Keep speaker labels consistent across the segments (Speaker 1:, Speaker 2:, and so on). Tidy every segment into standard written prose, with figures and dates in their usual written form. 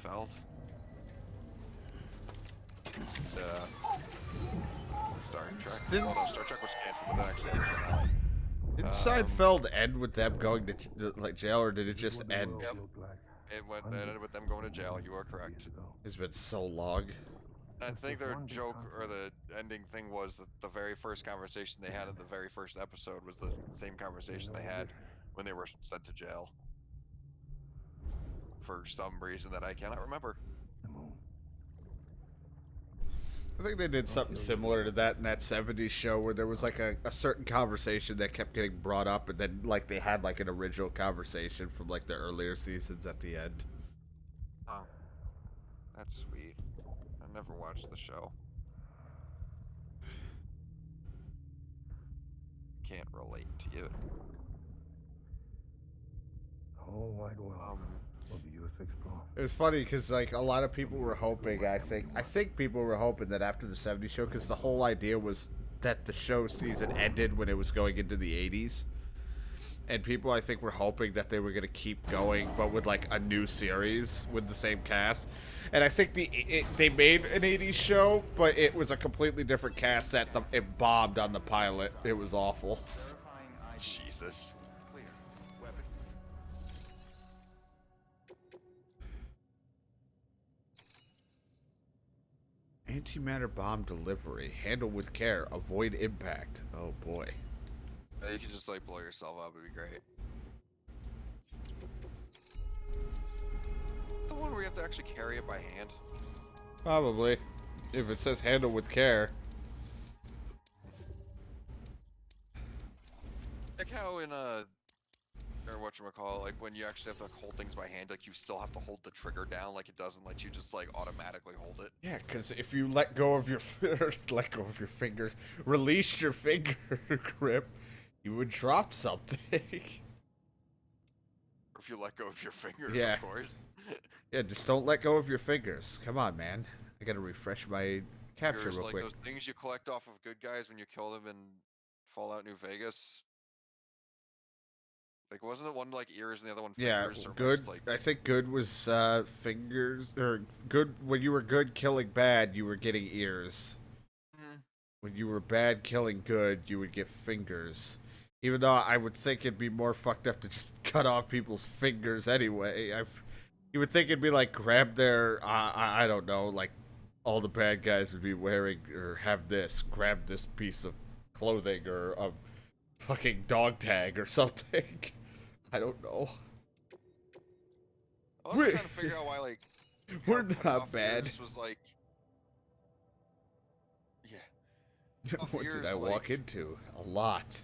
Speaker 1: Seinfeld. Star Trek.
Speaker 2: Didn't,
Speaker 1: Well, no, Star Trek was canceled, but it actually never came out.
Speaker 2: didn't Seinfeld end with them going to like jail, or did it just end?
Speaker 1: Yep. It ended with them going to jail. You are correct.
Speaker 2: It's been so long.
Speaker 1: I think their joke or the ending thing was that the very first conversation they had in the very first episode was the same conversation they had when they were sent to jail. For some reason that I cannot remember.
Speaker 2: I think they did something similar to that in that 70s show where there was like a certain conversation that kept getting brought up, and then like they had like an original conversation from like the earlier seasons at the end.
Speaker 1: Oh, that's sweet. I never watched the show. Can't relate to you.
Speaker 3: Whole wide world of the U.S. Explore.
Speaker 2: It was funny because like a lot of people were hoping. I think people were hoping that after the 70s show, because the whole idea was that the show season ended when it was going into the 80s, and people I think were hoping that they were going to keep going, but with like a new series with the same cast. And I think they made an 80s show, but it was a completely different cast that it bombed on the pilot. It was awful.
Speaker 1: Jesus.
Speaker 2: Antimatter bomb delivery. Handle with care. Avoid impact. Oh boy.
Speaker 1: You can just like blow yourself up. It'd be great. The one where you have to actually carry it by hand.
Speaker 2: Probably. If it says handle with care.
Speaker 1: Like how in or whatchamacallit, like when you actually have to hold things by hand, like you still have to hold the trigger down, like it doesn't let you just like automatically hold it.
Speaker 2: Yeah, because if you let go of your fingers, release your finger grip, you would drop something.
Speaker 1: If you let go of your fingers,
Speaker 2: Yeah.
Speaker 1: of course.
Speaker 2: Yeah, just don't let go of your fingers. Come on, man. I gotta refresh my capture
Speaker 1: There's
Speaker 2: real
Speaker 1: like
Speaker 2: quick.
Speaker 1: those things you collect off of good guys when you kill them in Fallout New Vegas. Like, wasn't it one like ears and the other one
Speaker 2: Yeah,
Speaker 1: fingers? Or
Speaker 2: good.
Speaker 1: just, like,
Speaker 2: I think good was fingers, or good. When you were good killing bad, you were getting ears. When you were bad killing good, you would get fingers. Even though I would think it'd be more fucked up to just cut off people's fingers anyway. You would think it'd be like grab their, I don't know, like all the bad guys would be wearing or have this, grab this piece of clothing or a fucking dog tag or something. I don't know.
Speaker 1: I was trying to figure out why, like,
Speaker 2: We're
Speaker 1: cutting
Speaker 2: not
Speaker 1: off
Speaker 2: bad.
Speaker 1: ears was like, yeah.
Speaker 2: What did I walk into? A lot.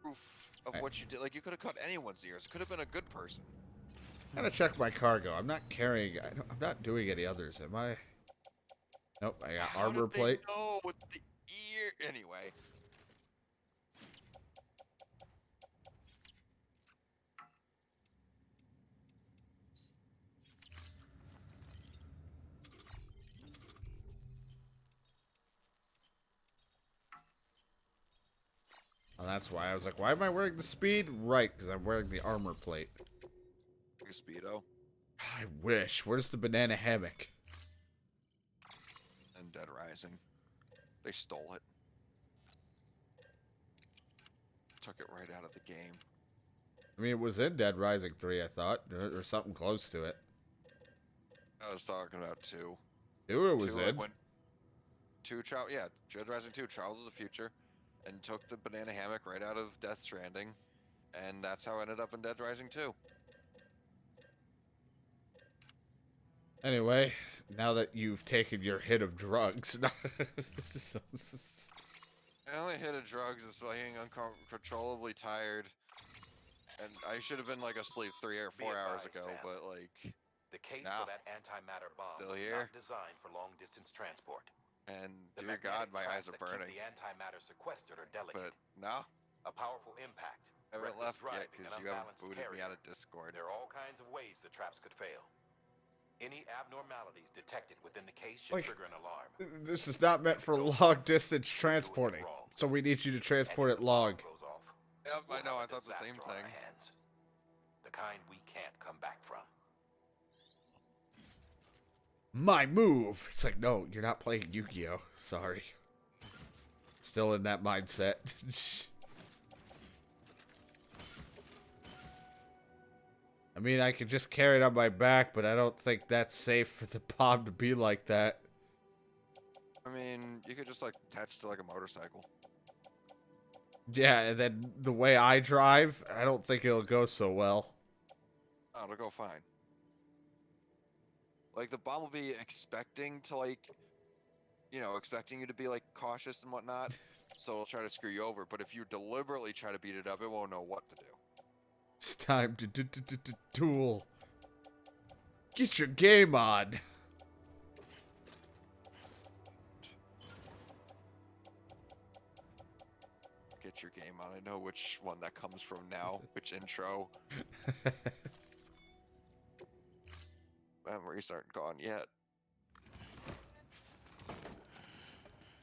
Speaker 1: Proof of what you did. Like, you could have cut anyone's ears. Could have been a good person.
Speaker 2: Gotta check my cargo. I'm not carrying. I'm not doing any others. Am I? Nope. I got armor plate.
Speaker 1: No, with the ear. Anyway.
Speaker 2: Oh, that's why I was like, why am I wearing the speed? Right, because I'm wearing the armor plate.
Speaker 1: Your speedo.
Speaker 2: I wish. Where's the banana hammock?
Speaker 1: And Dead Rising. They stole it. Took it right out of the game.
Speaker 2: I mean, it was in Dead Rising 3, I thought, or something close to it.
Speaker 1: I was talking about 2.
Speaker 2: 2 it was
Speaker 1: 2,
Speaker 2: in.
Speaker 1: Yeah, Dead Rising 2, Child of the Future, and took the banana hammock right out of Death Stranding, and that's how I ended up in Dead Rising 2.
Speaker 2: Anyway, now that you've taken your hit of drugs.
Speaker 1: I only hit of drugs is being uncontrollably tired, and I should have been like asleep 3 or 4 hours ago,
Speaker 4: Sam.
Speaker 1: but like,
Speaker 4: The case
Speaker 1: now,
Speaker 4: for that antimatter bomb
Speaker 1: still
Speaker 4: was
Speaker 1: here.
Speaker 4: not designed for long-distance transport.
Speaker 1: and
Speaker 4: The
Speaker 1: dear God,
Speaker 4: magnetic
Speaker 1: my
Speaker 4: traps
Speaker 1: eyes are
Speaker 4: that keep
Speaker 1: burning.
Speaker 4: the antimatter sequestered are delicate.
Speaker 1: But no,
Speaker 4: A powerful impact,
Speaker 1: I haven't
Speaker 4: reckless
Speaker 1: left yet
Speaker 4: driving,
Speaker 1: because
Speaker 4: and
Speaker 1: you haven't
Speaker 4: unbalanced
Speaker 1: booted me
Speaker 4: carrier.
Speaker 1: out of Discord.
Speaker 4: There are all kinds of ways the traps could fail. Any abnormalities detected within the case should
Speaker 2: Like,
Speaker 4: trigger an alarm.
Speaker 2: This is not meant for long distance transporting. So we need you to transport it long.
Speaker 4: Goes off,
Speaker 1: Yep,
Speaker 4: we'll
Speaker 1: I know. I
Speaker 4: have a
Speaker 1: thought the same
Speaker 4: disaster on
Speaker 1: thing.
Speaker 4: our hands. The kind we can't come back from.
Speaker 2: my move. It's like, no, you're not playing Yu-Gi-Oh. Sorry. Still in that mindset. I mean, I could just carry it on my back, but I don't think that's safe for the bomb to be like that.
Speaker 1: I mean, you could just like attach it to like a motorcycle.
Speaker 2: Yeah, and then the way I drive, I don't think it'll go so well.
Speaker 1: Oh, it'll go fine. Like the bomb will be expecting to like, expecting you to be like cautious and whatnot, so it'll try to screw you over. But if you deliberately try to beat it up, it won't know what to do.
Speaker 2: It's time to duel. Get your game on.
Speaker 1: Get your game on. I know which one that comes from now. Which intro. Memories aren't gone yet.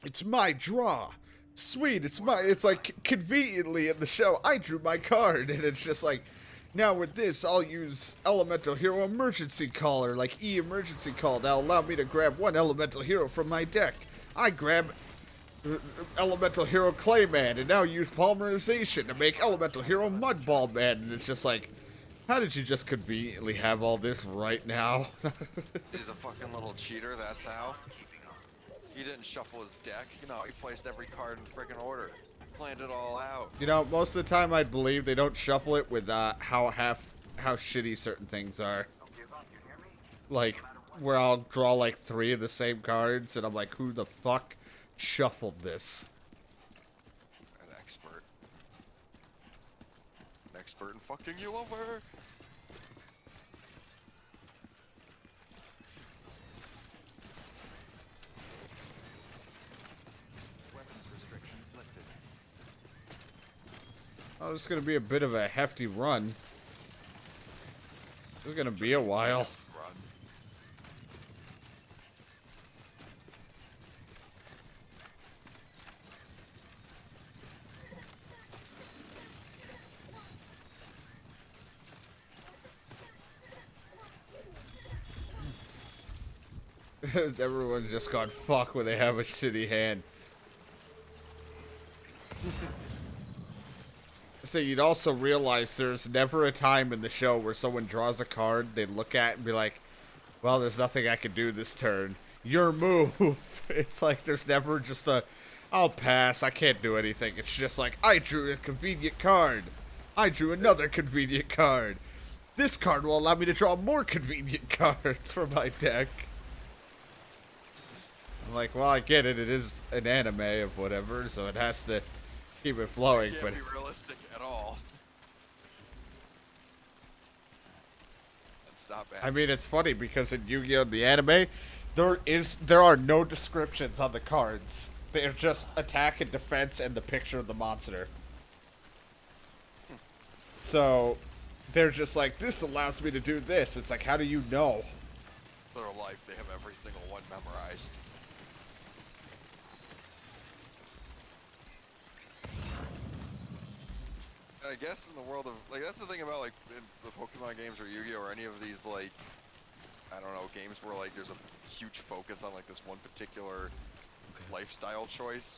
Speaker 2: It's my draw. Sweet, it's like conveniently in the show, I drew my card, and it's just like, now with this, I'll use Elemental Hero Emergency Call, or like E-Emergency Call. That'll allow me to grab one Elemental Hero from my deck. I grab Elemental Hero Clayman, and now use Polymerization to make Elemental Hero Mudball Man, and it's just like, how did you just conveniently have all this right now?
Speaker 1: He's a fucking little cheater, that's how. He didn't shuffle his deck, he placed every card in freaking order. Planned it all out.
Speaker 2: You know, most of the time I'd believe they don't shuffle it with how shitty certain things are. Like, where I'll draw like 3 of the same cards, and I'm like, who the fuck shuffled this?
Speaker 1: An expert. An expert in fucking you over.
Speaker 2: Oh, this is gonna be a bit of a hefty run. It's gonna be a while. Everyone's just gone fuck when they have a shitty hand. So you'd also realize there's never a time in the show where someone draws a card, they look at it and be like, well, there's nothing I can do this turn. Your move. It's like there's never just a, I'll pass, I can't do anything. It's just like, I drew a convenient card. I drew another convenient card. This card will allow me to draw more convenient cards for my deck. I'm like, well, I get it. It is an anime of whatever, so it has to keep it flowing.
Speaker 1: It can't be realistic at all. Let's stop it.
Speaker 2: I mean, it's funny because in Yu-Gi-Oh! The anime, there are no descriptions on the cards. They're just attack and defense and the picture of the monster. So they're just like, this allows me to do this. It's like, how do you know?
Speaker 1: Their life, they have every single one memorized. I guess in the world of, like, that's the thing about, like, in the Pokemon games or Yu-Gi-Oh! Or any of these, like, I don't know, games where, like, there's a huge focus on, like, this one particular lifestyle choice.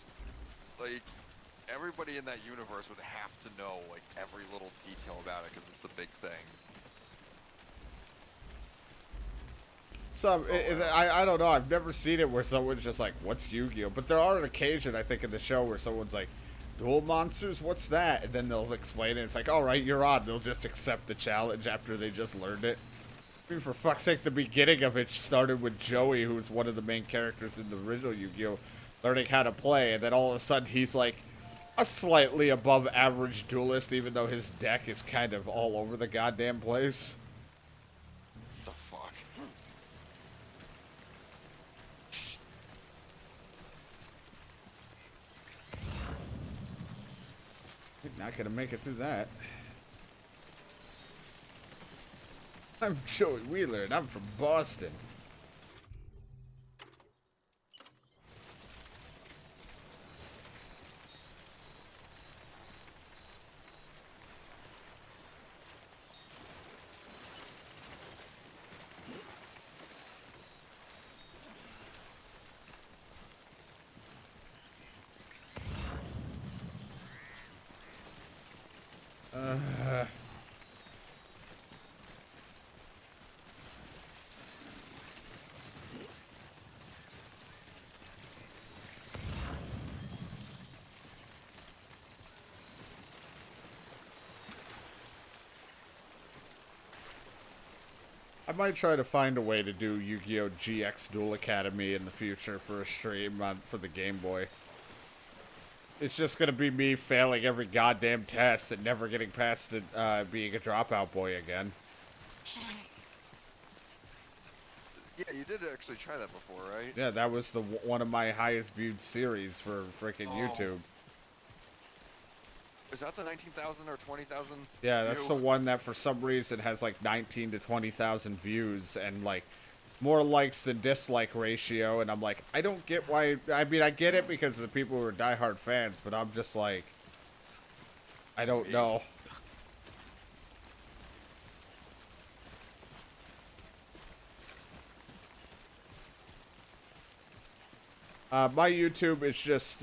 Speaker 1: Like, everybody in that universe would have to know, like, every little detail about it because it's the big thing.
Speaker 2: So, I don't know, I've never seen it where someone's just like, what's Yu-Gi-Oh! But there are an occasion, I think, in the show where someone's like, dual monsters, what's that? And then they'll explain it. It's like, all right, you're on. They'll just accept the challenge after they just learned it. I mean, for fuck's sake, the beginning of it started with Joey, who was one of the main characters in the original Yu-Gi-Oh!, learning how to play, and then all of a sudden he's like a slightly above average duelist, even though his deck is kind of all over the goddamn place.
Speaker 1: The fuck?
Speaker 2: You're not gonna make it through that. I'm Joey Wheeler, and I'm from Boston. I might try to find a way to do Yu-Gi-Oh! GX Duel Academy in the future for a stream for the Game Boy. It's just gonna be me failing every goddamn test and never getting past the, being a dropout boy again.
Speaker 1: Yeah, you did actually try that before, right?
Speaker 2: Yeah, that was the one of my highest viewed series for freaking YouTube.
Speaker 1: Is that the 19,000 or 20,000?
Speaker 2: Yeah, that's the one that for some reason has like 19 to 20,000 views and like more likes than dislike ratio, and I'm like, I don't get why. I mean, I get it because the people who are diehard fans, but I'm just like, I don't know. My YouTube is just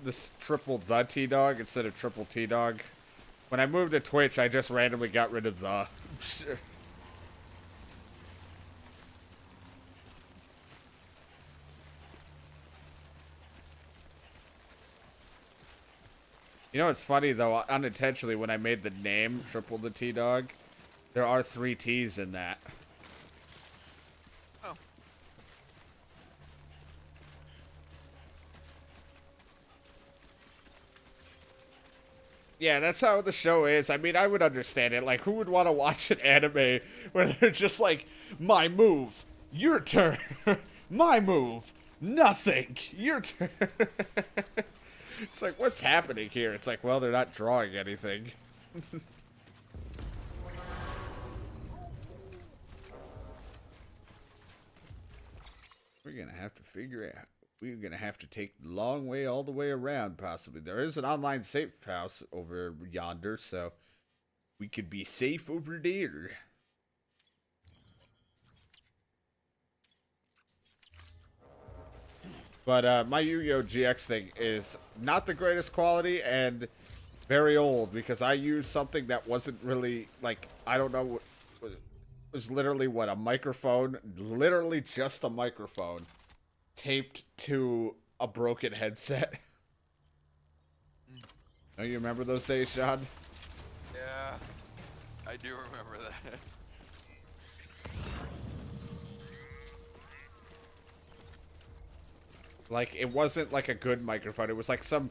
Speaker 2: this triple the T-Dog instead of triple T-Dog. When I moved to Twitch, I just randomly got rid of the. You know, it's funny though, unintentionally, when I made the name Triple the T-Dog, there are 3 T's in that.
Speaker 1: Oh.
Speaker 2: Yeah, that's how the show is. I mean, I would understand it. Like, who would want to watch an anime where they're just like, my move, your turn, my move, nothing, your turn. It's like, what's happening here? It's like, well, they're not drawing anything. We're going to have to figure it out. We're going to have to take the long way all the way around, possibly. There is an online safe house over yonder, so we could be safe over there. But my Yu-Gi-Oh! GX thing is not the greatest quality and very old because I used something that wasn't really, like, I don't know, it was literally, what, a microphone? Literally just a microphone taped to a broken headset. Oh, you remember those days, John?
Speaker 1: Yeah, I do remember that.
Speaker 2: Like, it wasn't like a good microphone. It was like some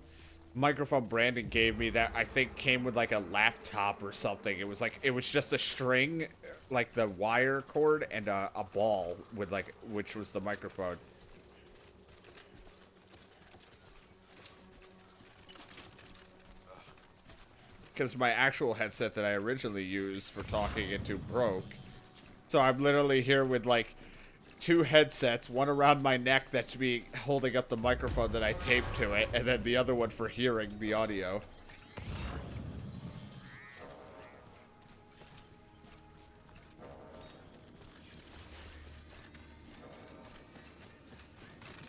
Speaker 2: microphone Brandon gave me that I think came with like a laptop or something. It was like, it was just a string, like the wire cord, and a ball with like, which was the microphone. Because my actual headset that I originally used for talking into broke. So I'm literally here with like 2 headsets, one around my neck that's me holding up the microphone that I taped to it, and then the other one for hearing the audio.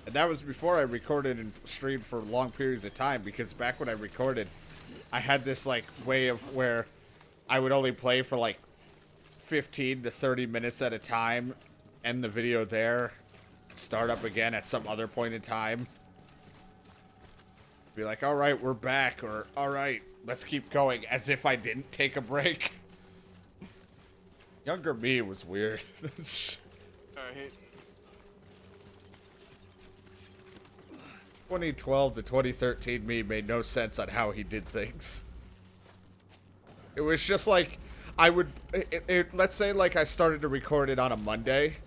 Speaker 2: And that was before I recorded and streamed for long periods of time, because back when I recorded, I had this like way of where I would only play for like 15 to 30 minutes at a time, end the video there, start up again at some other point in time. Be like, alright, we're back, or alright, let's keep going, as if I didn't take a break. Younger me was weird.
Speaker 1: Alright.
Speaker 2: 2012 to 2013 me made no sense on how he did things. It was just like, I would, let's say like I started to record it on a Monday,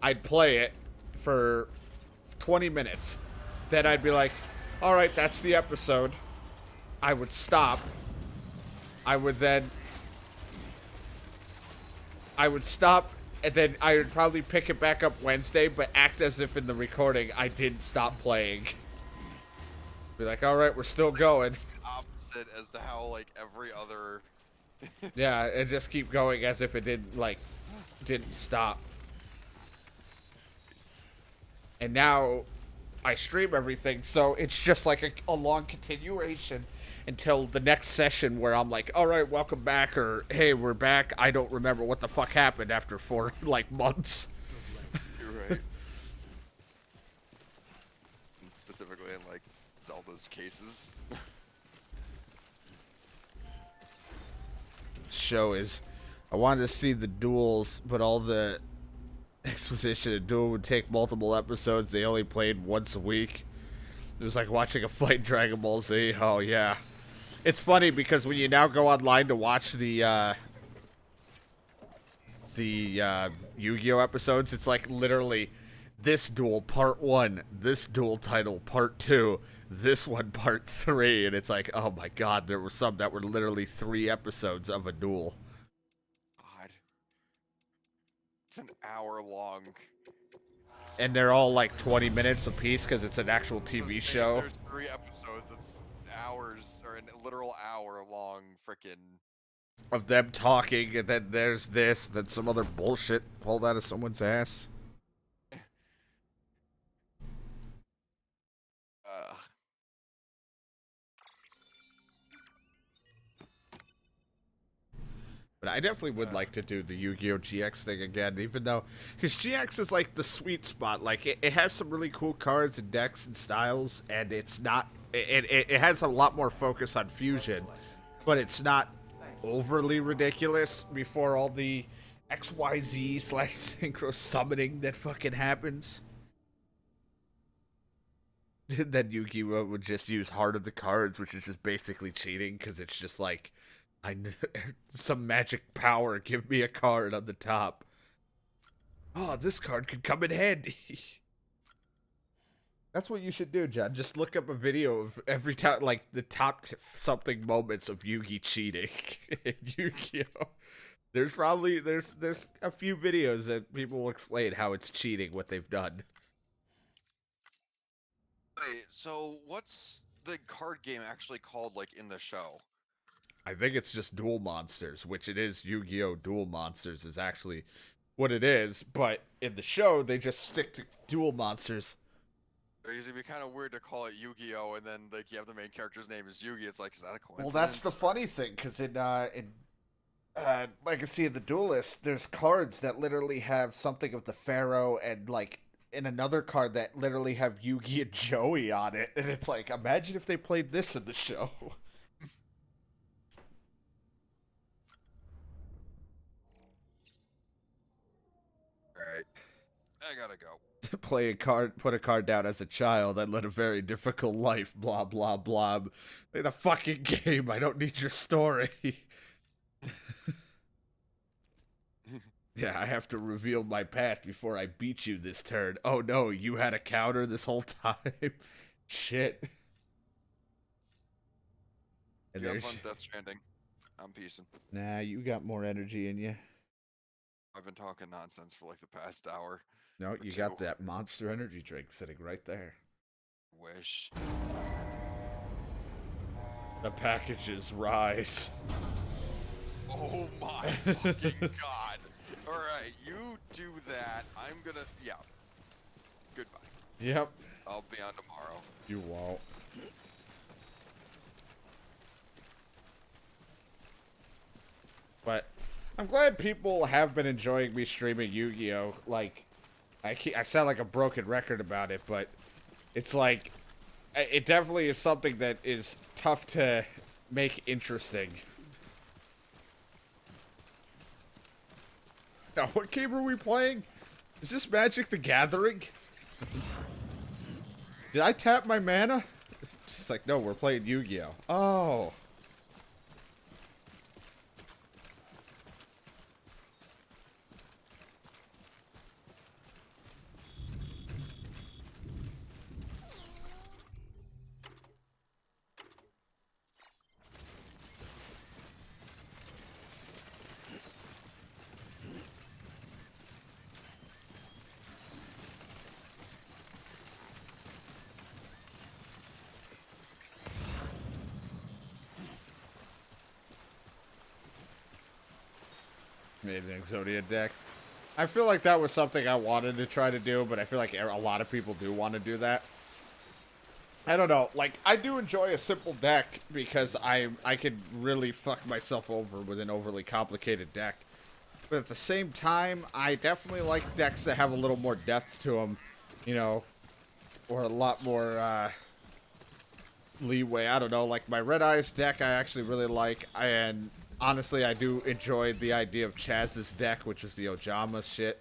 Speaker 2: I'd play it for 20 minutes, then I'd be like, alright, that's the episode. I would stop. I would stop, and then I would probably pick it back up Wednesday, but act as if in the recording I didn't stop playing. Be like, alright, we're still going.
Speaker 1: Opposite as to how, like, every other...
Speaker 2: Yeah, and just keep going as if it didn't, like, didn't stop. And now I stream everything, so it's just like a long continuation until the next session where I'm like, alright, welcome back, or hey, we're back. I don't remember what the fuck happened after 4, like, months.
Speaker 1: You're right. And specifically in, like, Zelda's cases.
Speaker 2: Show is, I wanted to see the duels, but all the exposition and Duel would take multiple episodes. They only played once a week. It was like watching a fight in Dragon Ball Z. Oh, yeah. It's funny because when you now go online to watch the Yu-Gi-Oh episodes, it's like literally this duel part 1, this duel title part 2, this one part 3, and it's like, oh my god, there were some that were literally 3 episodes of a duel.
Speaker 1: God. It's an hour long.
Speaker 2: And they're all like 20 minutes apiece because it's an actual TV show.
Speaker 1: There's 3 episodes. That's hours, or a literal hour long frickin'.
Speaker 2: Of them talking, and then there's this, then some other bullshit pulled out of someone's ass. But I definitely would like to do the Yu-Gi-Oh! GX thing again, even though... Because GX is like the sweet spot. Like, it has some really cool cards and decks and styles, and it's not... It has a lot more focus on fusion, but it's not overly ridiculous before all the XYZ/synchro summoning that fucking happens. Then Yu-Gi-Oh! Would just use Heart of the Cards, which is just basically cheating, because it's just like... some magic power, give me a card on the top. Oh, this card could come in handy. That's what you should do, John. Just look up a video of every time, like, the top something moments of Yu-Gi cheating in Yu-Gi-Oh! There's a few videos that people will explain how it's cheating, what they've done.
Speaker 1: Wait, so what's the card game actually called, like, in the show?
Speaker 2: I think it's just Duel Monsters, which it is. Yu-Gi-Oh! Duel Monsters is actually what it is, but in the show, they just stick to Duel Monsters.
Speaker 1: Because it'd be kind of weird to call it Yu-Gi-Oh! And then, like, you have the main character's name is Yugi. It's like, is that a coincidence?
Speaker 2: Well, that's the funny thing, because in Legacy of the Duelist, there's cards that literally have something of the Pharaoh, and, like, in another card that literally have Yugi and Joey on it, and it's like, imagine if they played this in the show.
Speaker 1: Alright. I gotta go.
Speaker 2: Put a card down as a child and led a very difficult life, blah, blah, blah. Play the fucking game, I don't need your story. Yeah, I have to reveal my past before I beat you this turn. Oh no, you had a counter this whole time? Shit. And
Speaker 1: You have
Speaker 2: there's...
Speaker 1: fun Death Stranding. I'm peacing.
Speaker 2: Nah, you got more energy in you.
Speaker 1: I've been talking nonsense for like the past hour.
Speaker 2: No, you got that Monster Energy drink sitting right there.
Speaker 1: Wish.
Speaker 2: The packages rise.
Speaker 1: Oh my fucking god. Alright, you do that. I'm gonna... Yeah. Goodbye.
Speaker 2: Yep.
Speaker 1: I'll be on tomorrow.
Speaker 2: You won't. But I'm glad people have been enjoying me streaming Yu-Gi-Oh! Like, I sound like a broken record about it, but it's like, it definitely is something that is tough to make interesting. Now, what game are we playing? Is this Magic the Gathering? Did I tap my mana? It's like, no, we're playing Yu-Gi-Oh! Oh. Made an Exodia deck. I feel like that was something I wanted to try to do, but I feel like a lot of people do want to do that. I don't know. Like, I do enjoy a simple deck because I could really fuck myself over with an overly complicated deck. But at the same time, I definitely like decks that have a little more depth to them, you know, or a lot more leeway. I don't know. Like, my Red Eyes deck I actually really like, and honestly, I do enjoy the idea of Chaz's deck, which is the Ojama shit.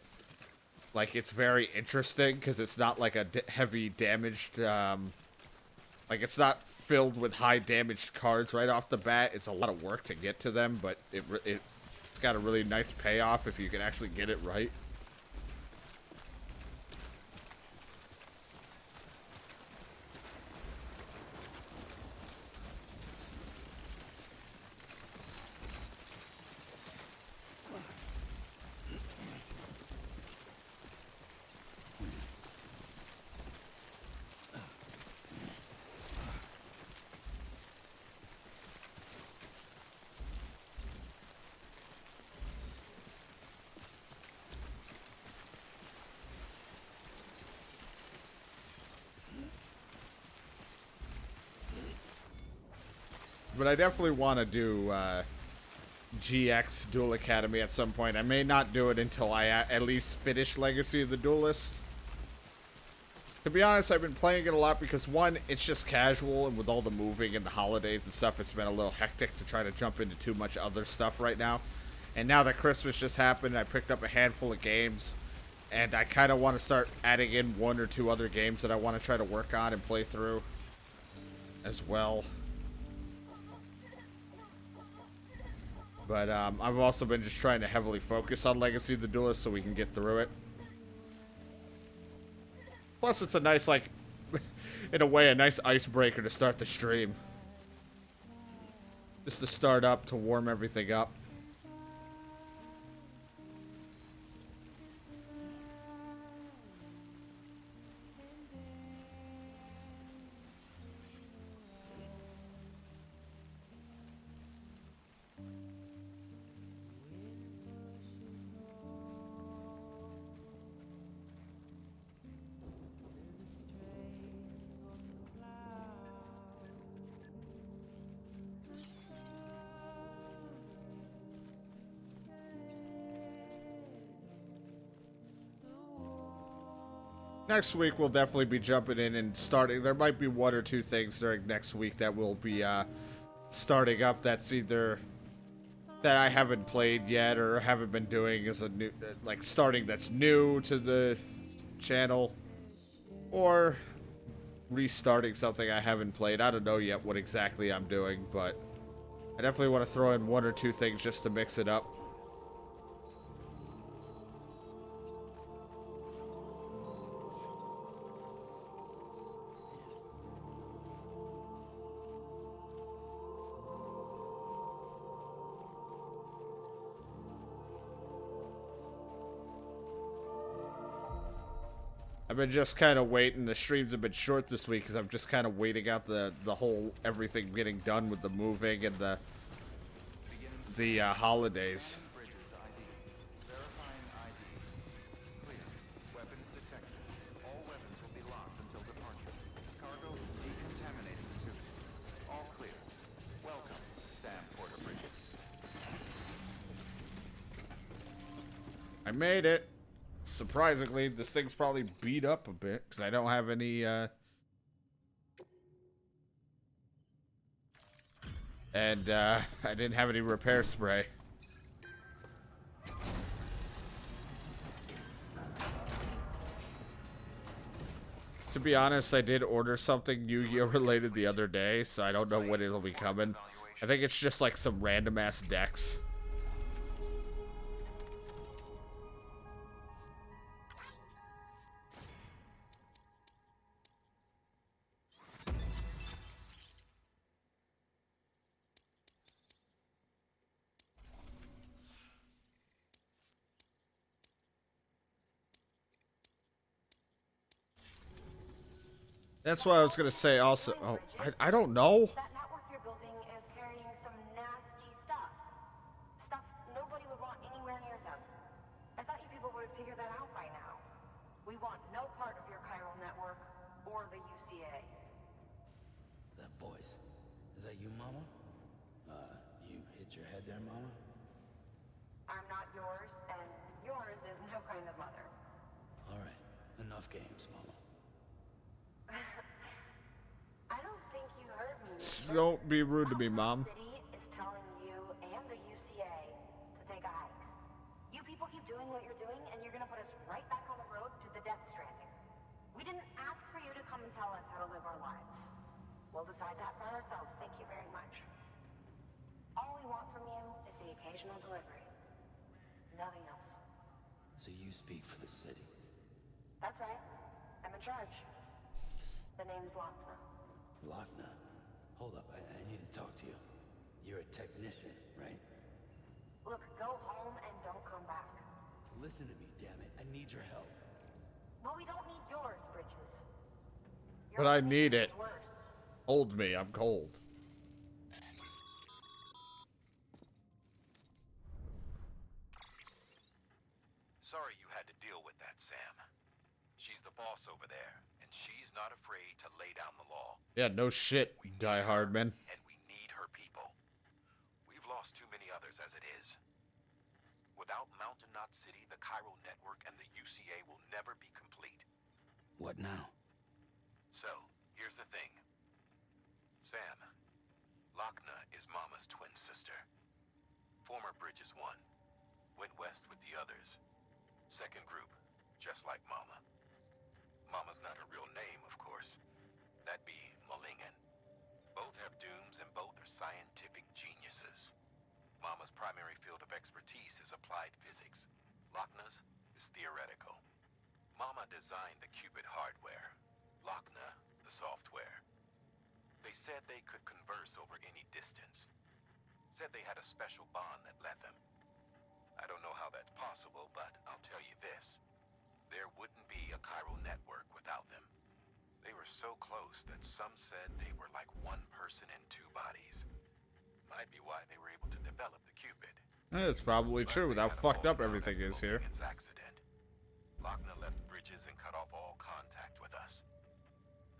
Speaker 2: like, it's very interesting because it's not like a heavy damaged, like, it's not filled with high damaged cards right off the bat. It's a lot of work to get to them, but it's got a really nice payoff if you can actually get it right. But I definitely want to do GX Duel Academy at some point. I may not do it until I at least finish Legacy of the Duelist. To be honest, I've been playing it a lot because, one, it's just casual, and with all the moving and the holidays and stuff, it's been a little hectic to try to jump into too much other stuff right now. And now that Christmas just happened, I picked up a handful of games, and I kind of want to start adding in 1 or 2 other games that I want to try to work on and play through as well. But I've also been just trying to heavily focus on Legacy of the Duelist so we can get through it. Plus, it's a nice, like, in a way, a nice icebreaker to start the stream. Just to start up, to warm everything up. Next week, we'll definitely be jumping in and starting. There might be 1 or 2 things during next week that will be starting up that's either that I haven't played yet or haven't been doing as a new, like, starting that's new to the channel, or restarting something I haven't played. I don't know yet what exactly I'm doing, but I definitely want to throw in 1 or 2 things just to mix it up. I've been just kind of waiting. The streams have been short this week because I'm just kind of waiting out the whole everything getting done with the moving and the holidays. I made it. Surprisingly, this thing's probably beat up a bit because I don't have any and I didn't have any repair spray. To be honest, I did order something Yu-Gi-Oh related the other day, so I don't know when it'll be coming. I think it's just like some random ass decks. That's what I was gonna say also. Oh, I don't know.
Speaker 5: That network you're building is carrying some nasty stuff. Stuff nobody would want anywhere near them. I thought you people would figure that out by now. We want no part of your chiral network or the UCA.
Speaker 6: That voice. Is that you, Mama? You hit your head there, Mama?
Speaker 5: I'm not yours, and yours is no kind of mother.
Speaker 6: Alright, enough games, Mama.
Speaker 5: I don't think you heard me.
Speaker 2: Don't be rude to me, Mom.
Speaker 5: The city is telling you and the UCA to take a hike. You people keep doing what you're doing, and you're gonna put us right back on the decide that for ourselves, thank you very much. All we want from you is the occasional delivery. Nothing else.
Speaker 6: So you speak for the city.
Speaker 5: That's right. I'm in charge. The name's Lochner.
Speaker 6: Lochner. Hold up, I need to talk to you. You're a technician, right?
Speaker 5: Look, go home and don't come back.
Speaker 6: Listen to me, damn it. I need your help.
Speaker 5: Well, we don't need yours, Bridges.
Speaker 2: But I need it.
Speaker 5: Is worse.
Speaker 2: Hold me, I'm cold.
Speaker 4: Sorry you had to deal with that, Sam. She's the boss over there, and she's not afraid to lay down the law.
Speaker 2: Yeah, no shit, Die Hardman.
Speaker 4: And we need her people. We've lost too many others as it is. Without Mountain Knot City, the Chiral Network, and the UCA will never be complete.
Speaker 6: What now?
Speaker 4: So, here's the thing. Sam, Lochner is Mama's twin sister. Former Bridges 1. Went west with the others. Second group, just like Mama. Mama's not her real name, of course. That'd be Malingen. Both have dooms and both are scientific geniuses. Mama's primary field of expertise is applied physics. Lochner's is theoretical. Mama designed the qubit hardware. Lochner, the software. They said they could converse over any distance. Said they had a special bond that led them. I don't know how that's possible, but I'll tell you this. There wouldn't be a chiral network without them. They were so close that some said they were like one person in two bodies. Might be why they were able to develop the qubit.
Speaker 2: That's probably true with how fucked up everything is here.
Speaker 4: Accident. Lochner left Bridges and cut off all contact with us.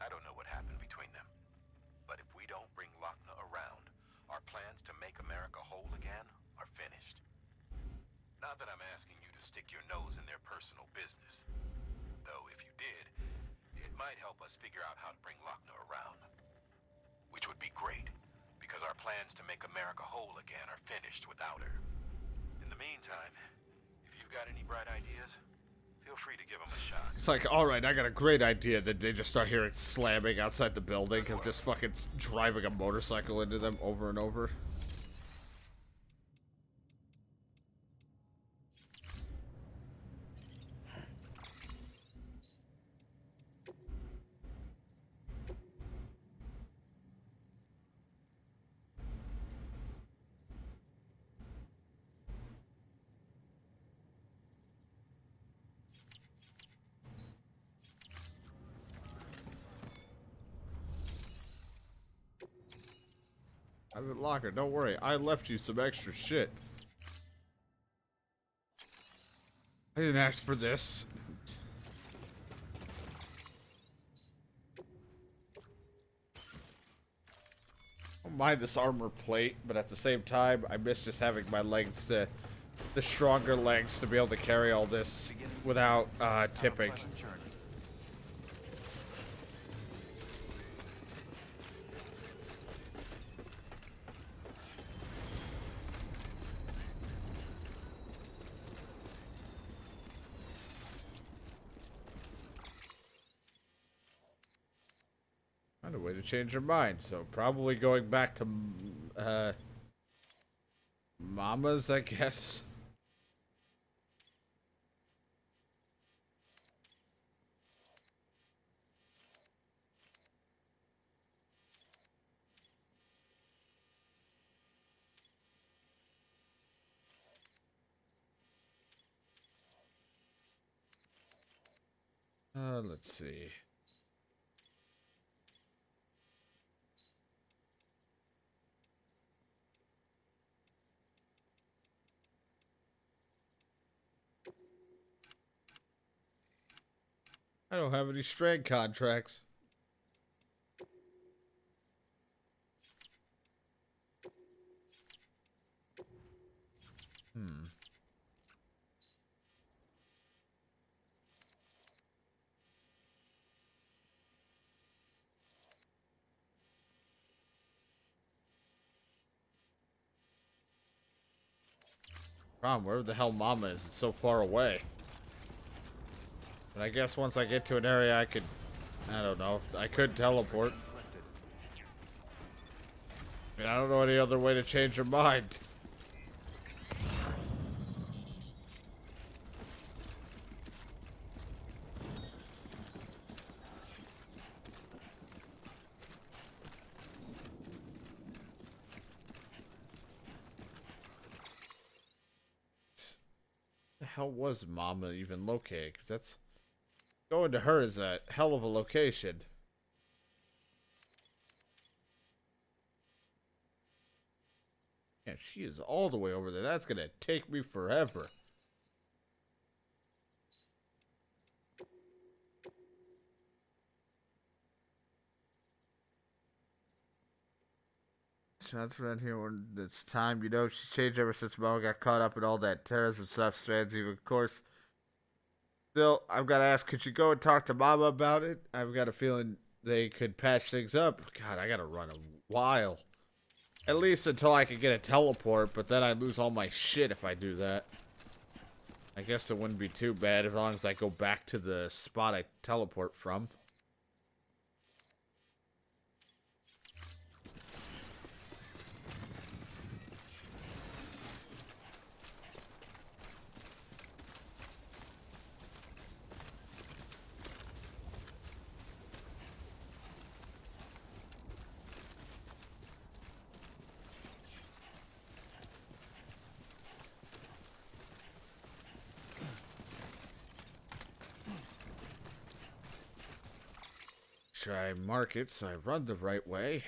Speaker 4: I don't know what happened between them. But if we don't bring Lochner around, our plans to make America whole again are finished. Not that I'm asking you to stick your nose in their personal business. Though if you did, it might help us figure out how to bring Lochner around. Which would be great, because our plans to make America whole again are finished without her. In the meantime, if you've got any bright ideas, feel free to give them a shot.
Speaker 2: It's like, alright, I got a great idea. Then they just start hearing slamming outside the building of just fucking driving a motorcycle into them over and over. Private locker, don't worry. I left you some extra shit. I didn't ask for this. I don't mind this armor plate, but at the same time, I miss just having my legs the stronger legs to be able to carry all this without tipping. Find a way to change her mind, so probably going back to Mama's, I guess. Let's see. I don't have any Strand contracts. Problem, where the hell Mama is? It's so far away. But I guess once I get to an area I could, I don't know, I could teleport. mean, I don't know any other way to change your mind. The hell was Mama even located? Because that's going to her is a hell of a location. Yeah, she is all the way over there. That's gonna take me forever. Shots around here when it's time. You know, she's changed ever since Mama got caught up in all that terrorism stuff. Strands, even, of course. Still, I've got to ask, could you go and talk to Mama about it? I've got a feeling they could patch things up. God, I got to run a while. At least until I could get a teleport, but then I'd lose all my shit if I do that. I guess it wouldn't be too bad as long as I go back to the spot I teleport from. Try mark it so I run the right way.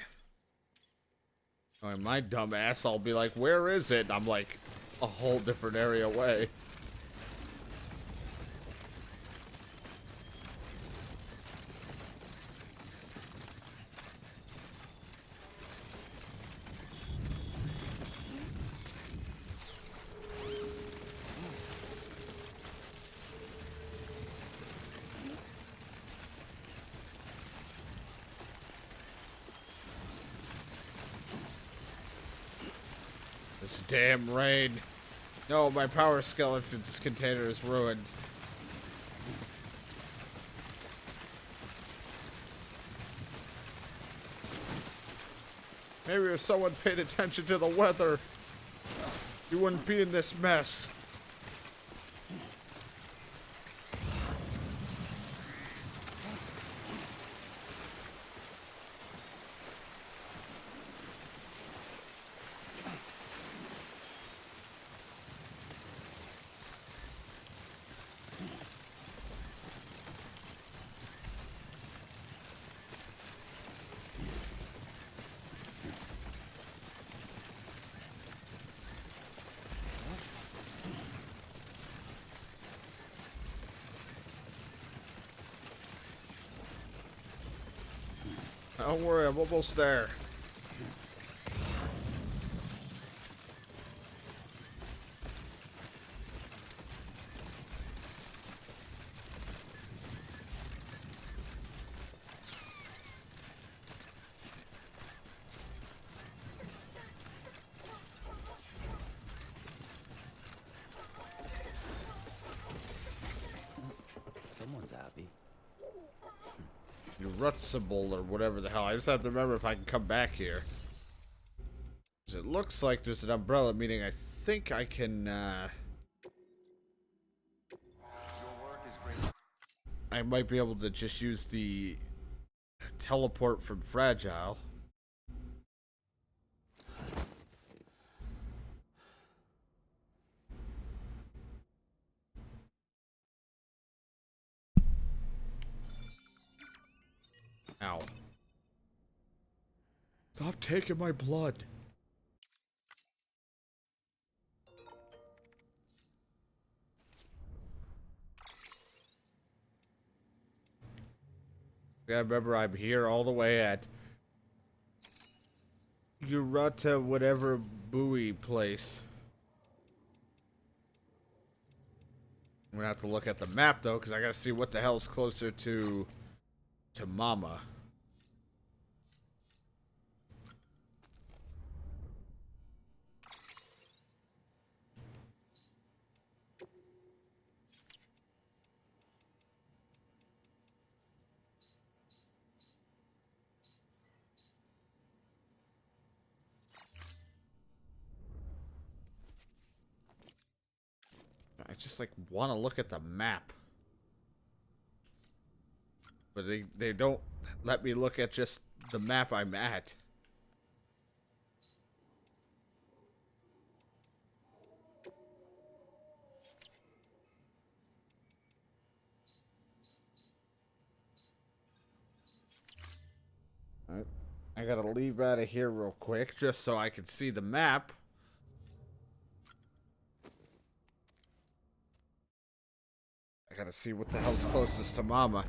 Speaker 2: Oh, and my dumb ass, I'll be like, where is it? And I'm like a whole different area away. This damn rain. No, my power skeleton's container is ruined. Maybe if someone paid attention to the weather, you wouldn't be in this mess. Don't worry, I'm almost there.
Speaker 6: Someone's happy.
Speaker 2: Rutsible or whatever the hell. I just have to remember if I can come back here. It looks like there's an umbrella, meaning I think I can,
Speaker 1: Your work is great.
Speaker 2: I might be able to just use the teleport from Fragile. Ow. Stop taking my blood. Yeah, remember I'm here all the way at Urata whatever buoy place. I'm gonna have to look at the map though, because I gotta see what the hell's closer to Mama. I just like want to look at the map. But they don't let me look at just the map I'm at. Alright. I gotta leave out of here real quick just so I can see the map. I gotta see what the hell's closest to Mama.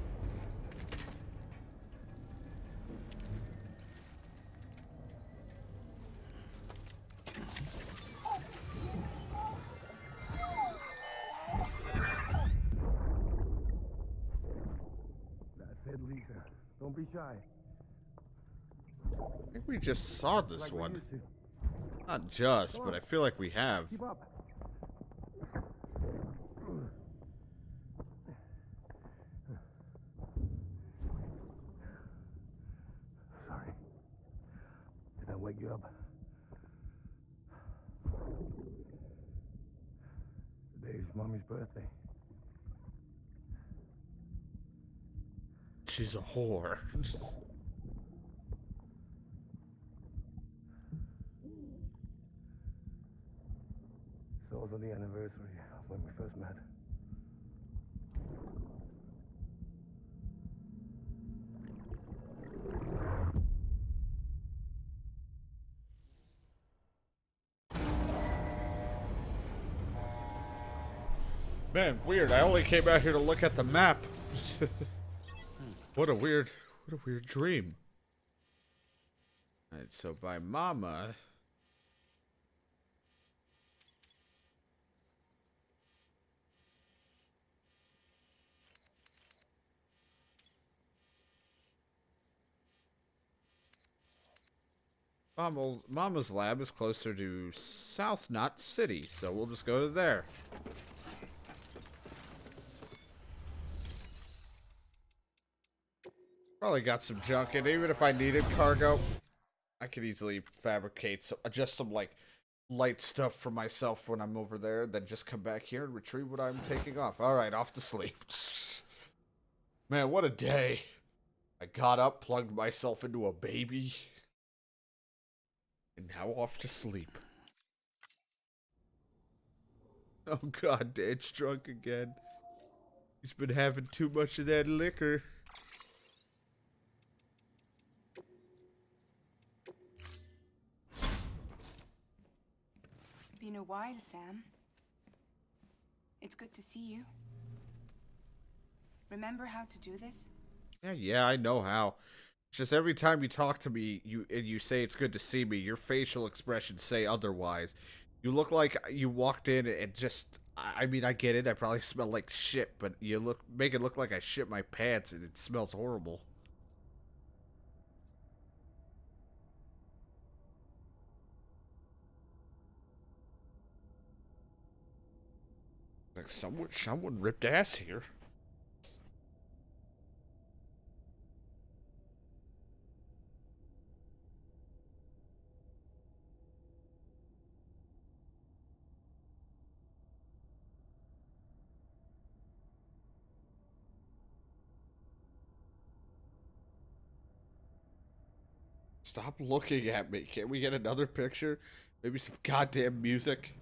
Speaker 3: That's it, Lisa. Don't be shy.
Speaker 2: I think we just saw this
Speaker 3: Like we
Speaker 2: one.
Speaker 3: used to.
Speaker 2: Not just, but I feel like we have.
Speaker 3: Keep up. Sorry. Did I wake you up? Today's Mommy's birthday.
Speaker 2: She's a whore.
Speaker 3: It's also the anniversary of when we first met.
Speaker 2: Man, weird. I only came out here to look at the map. What a weird dream. Alright, so by Mama. Mama's lab is closer to South Knot City, so we'll just go to there. Probably got some junk, and even if I needed cargo, I could easily fabricate just some like light stuff for myself when I'm over there, then just come back here and retrieve what I'm taking off. Alright, off to sleep. Man, what a day. I got up, plugged myself into a baby, and now off to sleep. Oh god, Dad's drunk again. He's been having too much of that liquor.
Speaker 7: Been a while, Sam. It's good to see you. Remember how to do this?
Speaker 2: Yeah, I know how. It's just every time you talk to me, you say it's good to see me, your facial expressions say otherwise. You look like you walked in and just, I mean, I get it, I probably smell like shit, but you make it look like I shit my pants and it smells horrible. Like someone ripped ass here. Stop looking at me. Can't we get another picture? Maybe some goddamn music?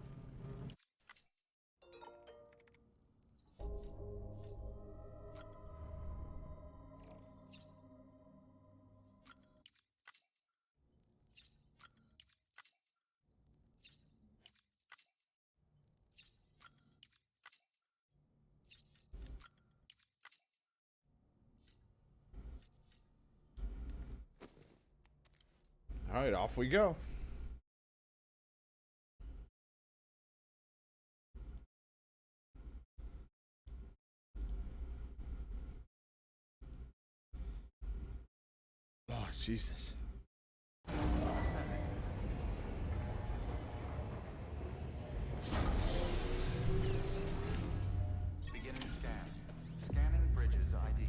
Speaker 2: Alright, off we go. Oh, Jesus.
Speaker 4: Beginning scan. Scanning Bridges ID.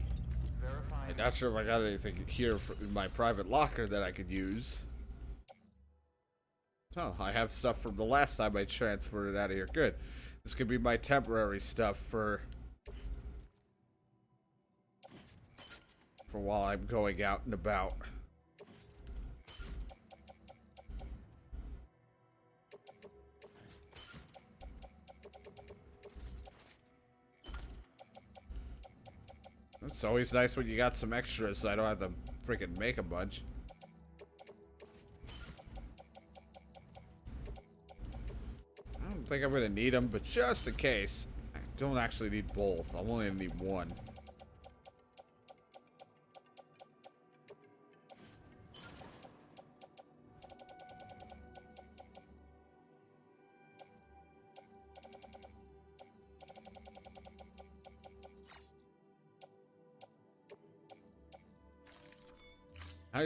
Speaker 4: Verifying.
Speaker 2: I'm not sure if I got anything here in my private locker that I could use. Oh, I have stuff from the last time I transferred it out of here. Good. This could be my temporary stuff for while I'm going out and about. It's always nice when you got some extras so I don't have to freaking make a bunch. I don't think I'm gonna need them, but just in case. I don't actually need both. I'm only gonna need one.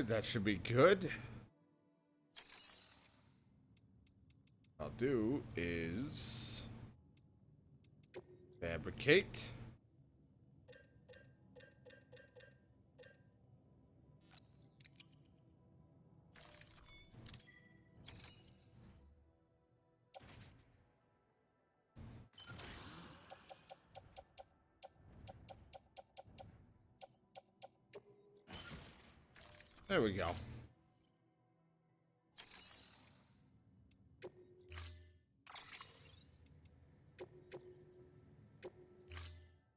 Speaker 2: That should be good. What I'll do is fabricate. There we go.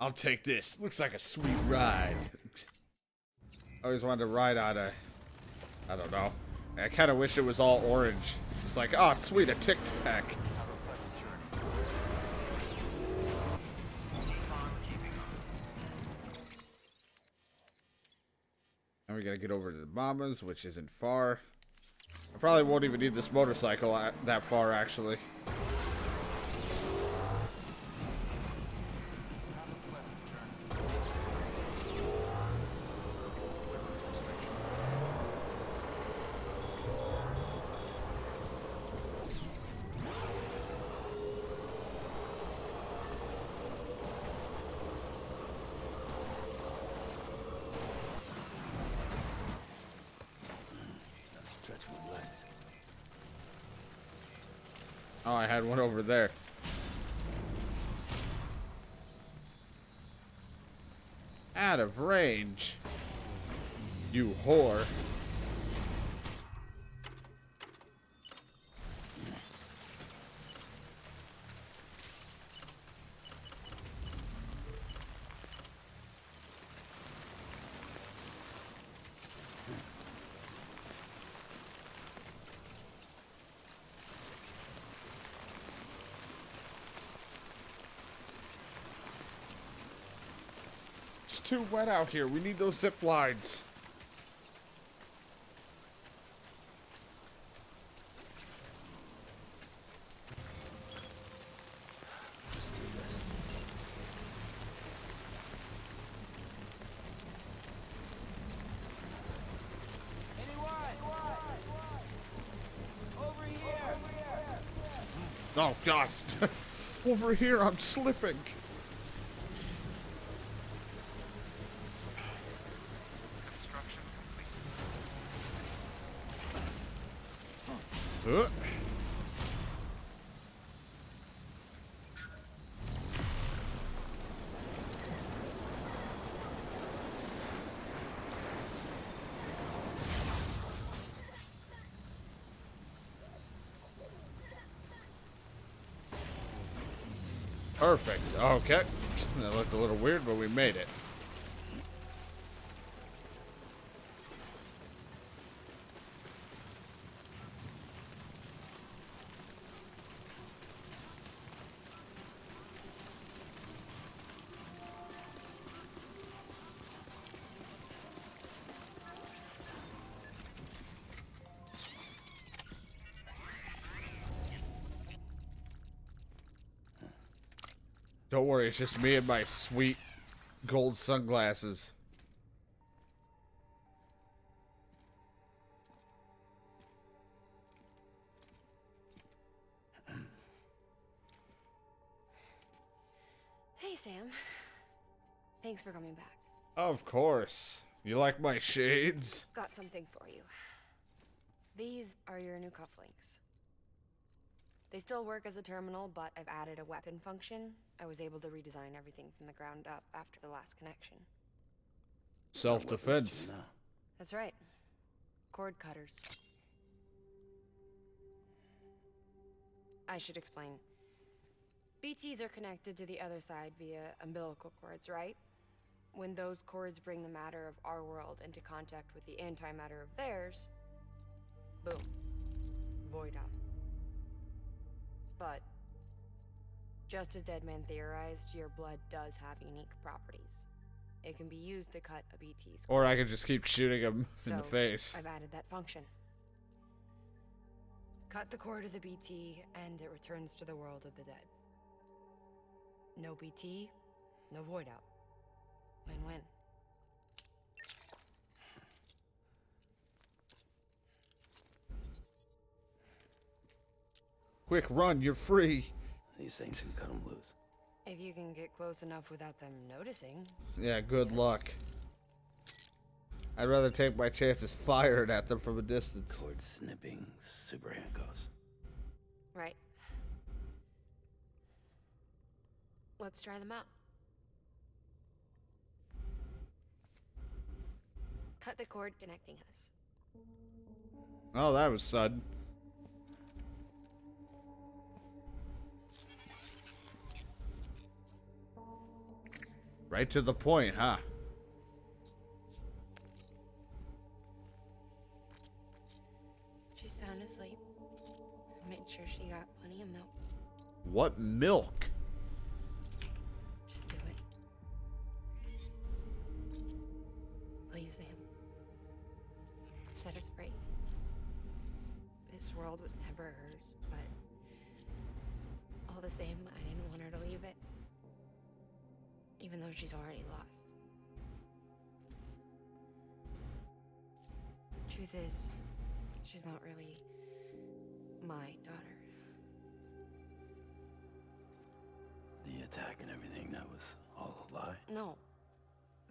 Speaker 2: I'll take this. Looks like a sweet ride. I always wanted to ride on a... I don't know. I kind of wish it was all orange. It's like, oh, sweet, a Tic Tac. Now we gotta get over to the Mamas, which isn't far. I probably won't even need this motorcycle that far, actually. Oh, I had one over there. Out of range. You whore. It's too wet out here. We need those zip lines. Oh gosh. Over here, I'm slipping. Perfect. Okay. That looked a little weird, but we made it. Don't worry, it's just me and my sweet gold sunglasses.
Speaker 8: Hey, Sam. Thanks for coming back.
Speaker 2: Of course. You like my shades?
Speaker 8: Got something for you. These are your new cufflinks. They still work as a terminal, but I've added a weapon function. I was able to redesign everything from the ground up after the last connection.
Speaker 2: Self-defense.
Speaker 6: What weapons do you know?
Speaker 8: That's right. Cord cutters. I should explain. BTs are connected to the other side via umbilical cords, right? When those cords bring the matter of our world into contact with the antimatter of theirs, boom. Void out. But, just as Deadman theorized, your blood does have unique properties. It can be used to cut a BT's cord.
Speaker 2: Or I could just keep shooting him in the face.
Speaker 8: I've added that function. Cut the cord of the BT, and it returns to the world of the dead. No BT, no void out. Win-win.
Speaker 2: Quick, run, you're free.
Speaker 6: These things can cut them loose.
Speaker 8: If you can get close enough without them noticing.
Speaker 2: Yeah, good luck. I'd rather take my chances firing at them from a distance.
Speaker 6: Cord snipping, super handcuffs.
Speaker 8: Right. Let's try them out. Cut the cord connecting us.
Speaker 2: Oh, that was sudden. Right to the point, huh?
Speaker 8: She's sound asleep. I made sure she got plenty of milk.
Speaker 2: What milk?
Speaker 8: Just do it. Please, Sam. Set us free. This world was never hers, but all the same, I didn't want her to leave it. Even though she's already lost. Truth is, she's not really my daughter.
Speaker 6: The attack and everything, that was all a lie?
Speaker 8: No,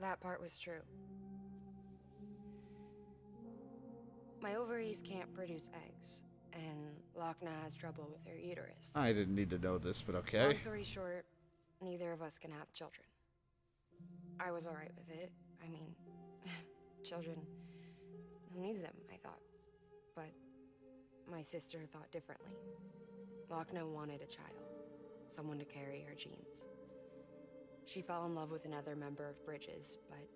Speaker 8: that part was true. My ovaries can't produce eggs, and Lochna has trouble with her uterus.
Speaker 2: I didn't need to know this, but okay.
Speaker 8: Long story short, neither of us can have children. I was alright with it. I mean, children, who needs them, I thought. But my sister thought differently. Lochna wanted a child, someone to carry her genes. She fell in love with another member of Bridges, but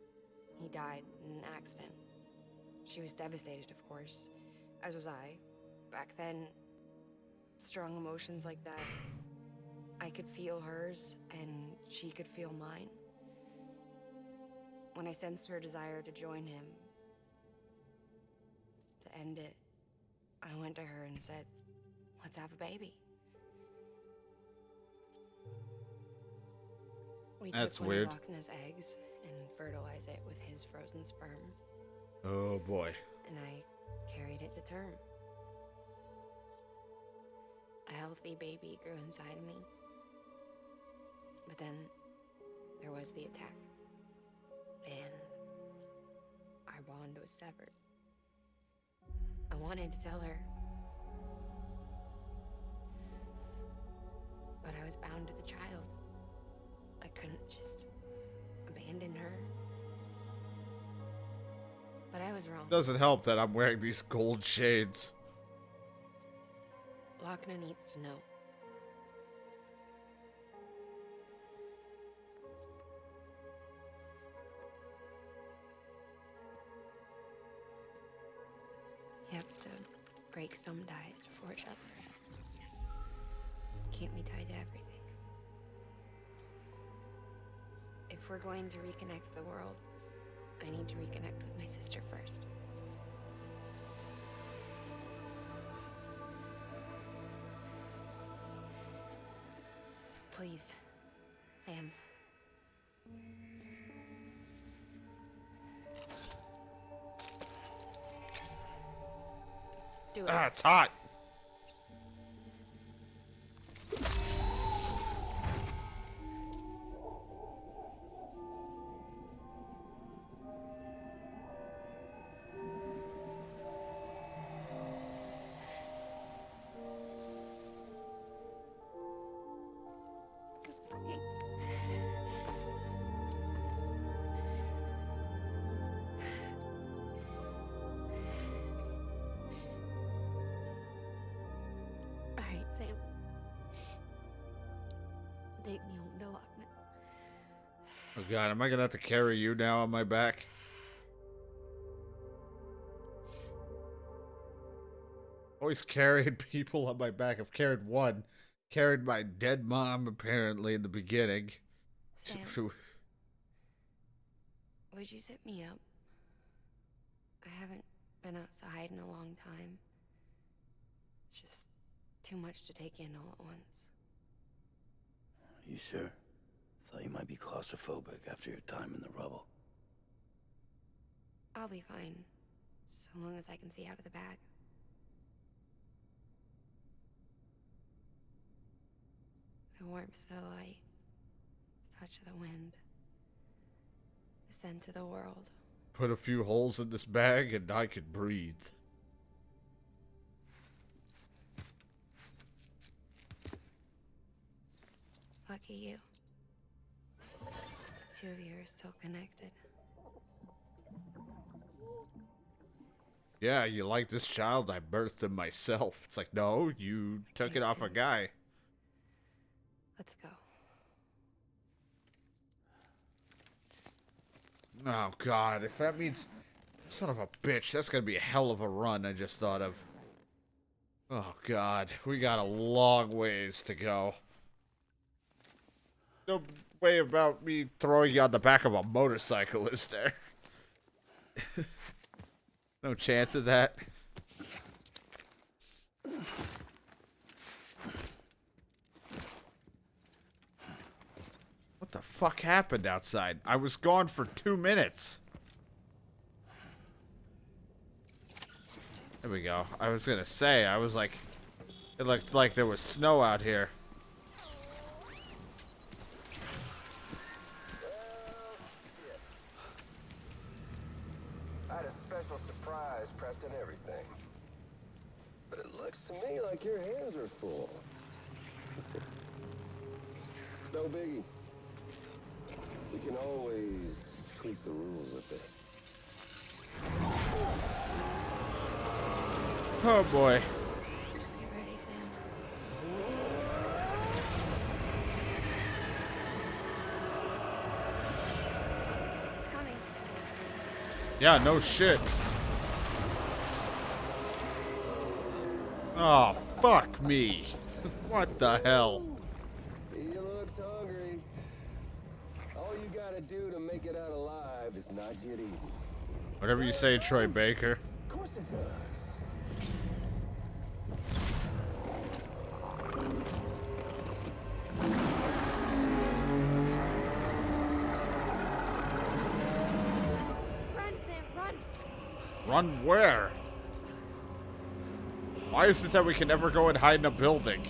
Speaker 8: he died in an accident. She was devastated, of course, as was I. Back then, strong emotions like that, I could feel hers, and she could feel mine. When I sensed her desire to join him, to end it, I went to her and said, let's have a baby. We
Speaker 2: That's
Speaker 8: took
Speaker 2: weird.
Speaker 8: one of Lochna's eggs and fertilized it with his frozen sperm,
Speaker 2: Oh boy.
Speaker 8: and I carried it to term. A healthy baby grew inside of me. But then there was the attack. And our bond was severed. I wanted to tell her, but I was bound to the child. I couldn't just abandon her. But I was wrong.
Speaker 2: Doesn't help that I'm wearing these gold shades.
Speaker 8: Lochna needs to know. You have to break some ties to forge others. Can't be tied to everything. If we're going to reconnect the world, I need to reconnect with my sister first. So please, Sam. Do it.
Speaker 2: Ah, it's hot. Oh god, am I gonna have to carry you now on my back? Always carrying people on my back. I've carried one. Carried my dead mom, apparently, in the beginning.
Speaker 8: Sam, would you sit me up? I haven't been outside in a long time. It's just too much to take in all at once.
Speaker 6: You sure? Thought you might be claustrophobic after your time in the rubble.
Speaker 8: I'll be fine, so long as I can see out of the bag. The warmth of the light, the touch of the wind, the scent of the world.
Speaker 2: Put a few holes in this bag and I could breathe.
Speaker 8: Lucky you. The two of you are still connected.
Speaker 2: Yeah, you like this child? I birthed him myself. It's like, no, you took it off a guy.
Speaker 8: Let's go.
Speaker 2: Oh god, if that means... Son of a bitch, that's gonna be a hell of a run I just thought of. Oh god, we got a long ways to go. No way about me throwing you on the back of a motorcycle, is there? No chance of that. What the fuck happened outside? I was gone for 2 minutes. There we go. I was gonna say, I was like... It looked like there was snow out here.
Speaker 3: I had a special surprise prepped and everything. But it looks to me like your hands are full. No biggie. We can always tweak the rules a bit.
Speaker 2: Oh boy.
Speaker 8: You ready, Sam? It's coming.
Speaker 2: Yeah, no shit. Oh, fuck me. What the hell?
Speaker 3: He looks hungry. All you gotta do to make it out alive is not get eaten.
Speaker 2: Whatever you say, Troy Baker.
Speaker 3: Of course it does.
Speaker 8: Run, Sam, run!
Speaker 2: Run where? Why is it that we can never go and hide in a building?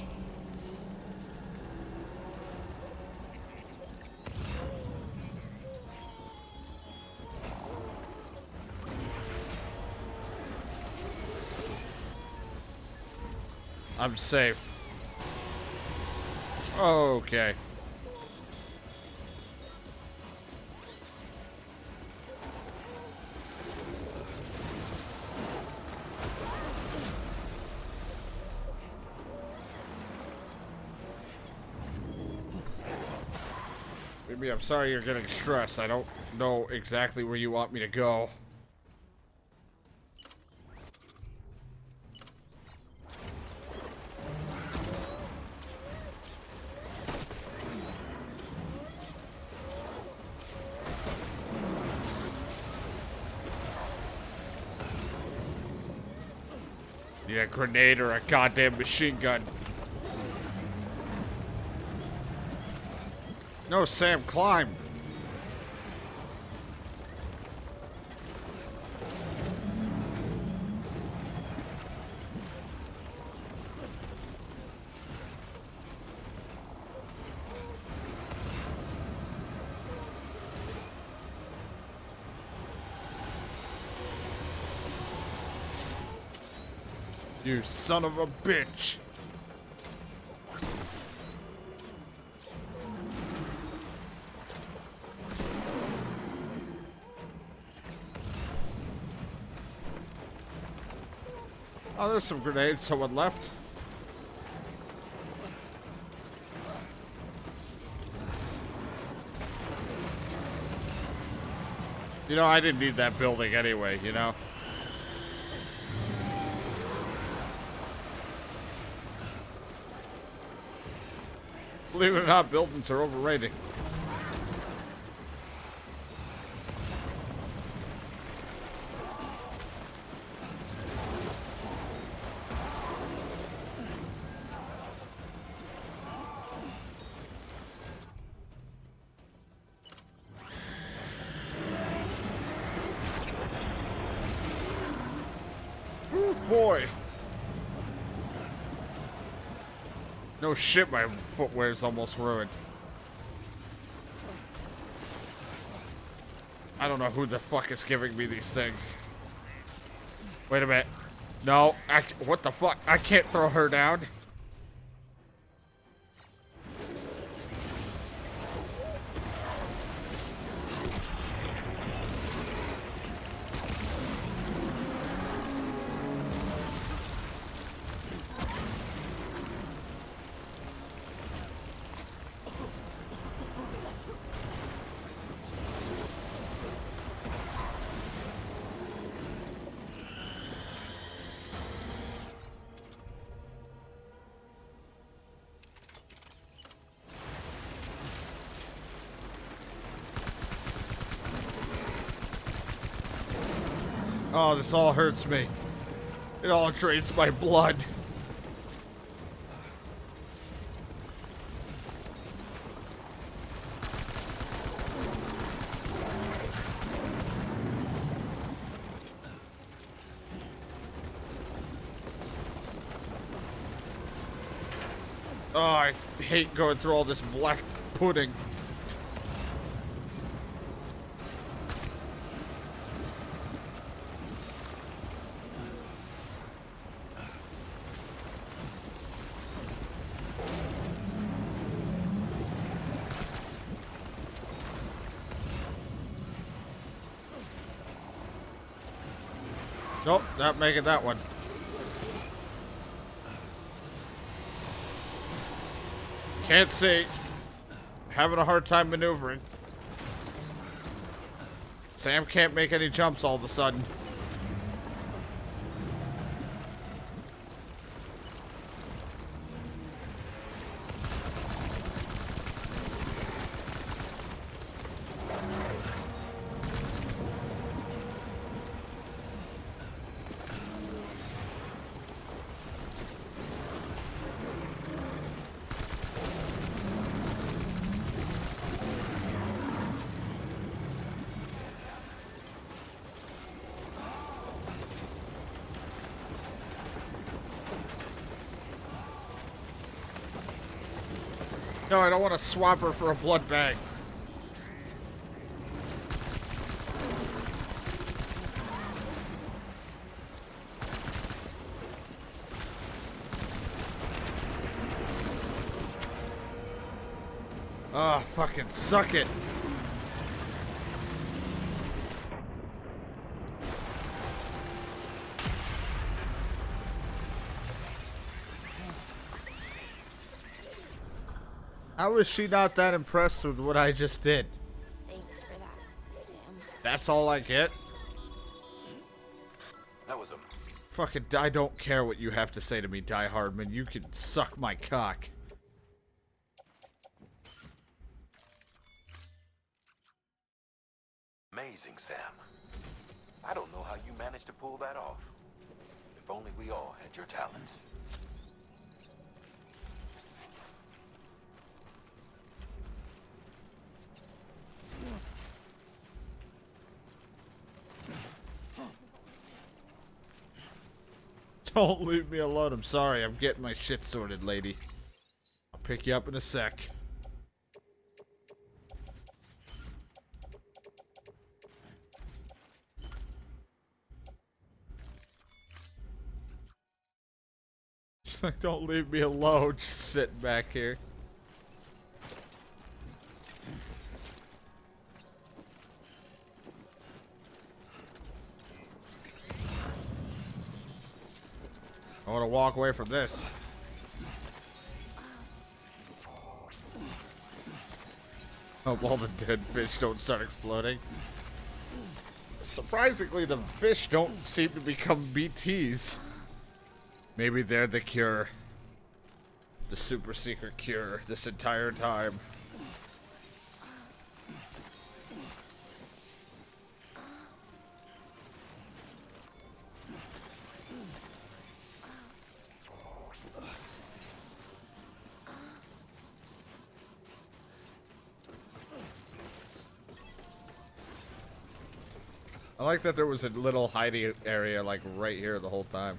Speaker 2: I'm safe. Okay. Maybe I'm sorry you're getting stressed. I don't know exactly where you want me to go. Need a grenade or a goddamn machine gun. No, Sam, climb. You son of a bitch. Oh, there's some grenades. Someone left. You know, I didn't need that building anyway, you know? Believe it or not, buildings are overrated. Ooh, boy. No shit, my footwear's almost ruined. I don't know who the fuck is giving me these things. Wait a minute. No, what the fuck? I can't throw her down. Oh, this all hurts me. It all drains my blood. Oh, I hate going through all this black pudding. Nope, not making that one. Can't see. Having a hard time maneuvering. Sam can't make any jumps all of a sudden. No, I don't want to swap her for a blood bag. Ah, fucking suck it. How is she not that impressed with what I just did?
Speaker 8: Thanks for that, Sam.
Speaker 2: That's all I get?
Speaker 4: That was a...
Speaker 2: Fucking, I don't care what you have to say to me, Die Hardman. You can suck my cock.
Speaker 4: Amazing, Sam. I don't know how you managed to pull that off. If only we all had your talents.
Speaker 2: Don't leave me alone. I'm sorry. I'm getting my shit sorted, lady. I'll pick you up in a sec. Don't leave me alone. Just sitting back here. I want to walk away from this. Hope all the dead fish don't start exploding. Surprisingly, the fish don't seem to become BTs. Maybe they're the cure. The super secret cure this entire time. I like that there was a little hiding area like right here the whole time.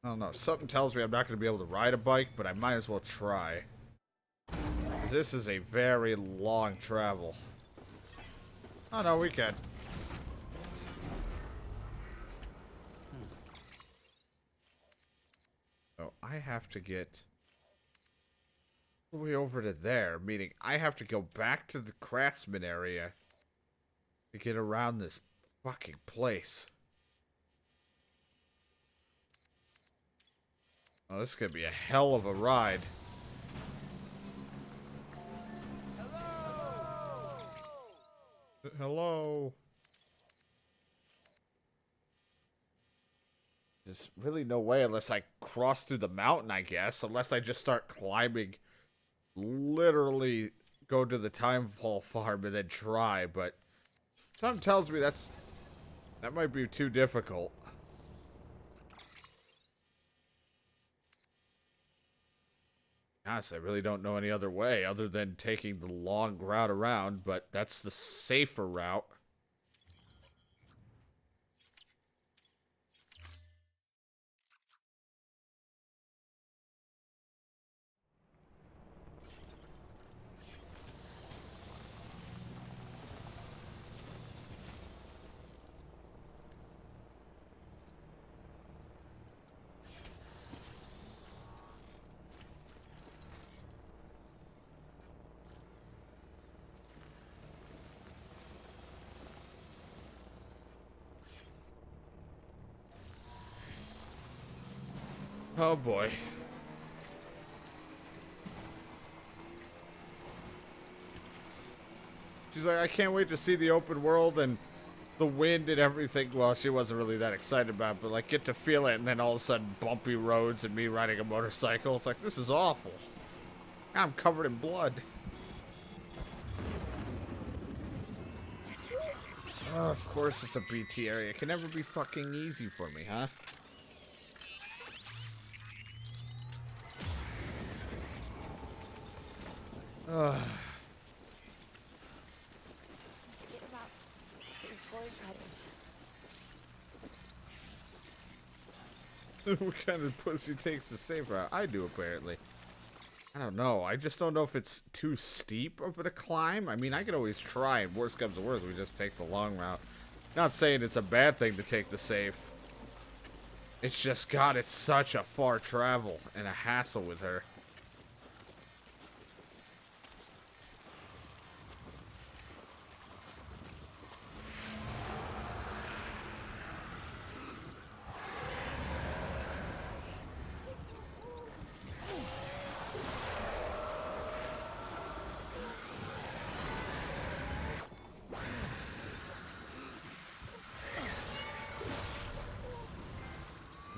Speaker 2: I don't know. Something tells me I'm not going to be able to ride a bike, but I might as well try. 'Cause this is a very long travel. Oh no, we can. So I have to get all the way over to there, meaning I have to go back to the craftsman area to get around this fucking place. Oh, this is gonna be a hell of a ride. Hello. There's really no way unless I cross through the mountain, I guess. Unless I just start climbing. Literally go to the Timefall farm and then try, but something tells me that might be too difficult. Honestly, I really don't know any other way other than taking the long route around, but that's the safer route. Oh boy. She's like, I can't wait to see the open world and the wind and everything. Well, she wasn't really that excited about it, but like get to feel it and then all of a sudden bumpy roads and me riding a motorcycle. It's like, this is awful. I'm covered in blood. Oh, of course it's a BT area. It can never be fucking easy for me, huh? Ugh.
Speaker 8: Forget about these board cutters.
Speaker 2: What kind of pussy takes the safe route? I do, apparently. I don't know. I just don't know if it's too steep of a climb. I mean, I could always try, and worst comes to worst, we just take the long route. Not saying it's a bad thing to take the safe. It's just, God, it's such a far travel and a hassle with her.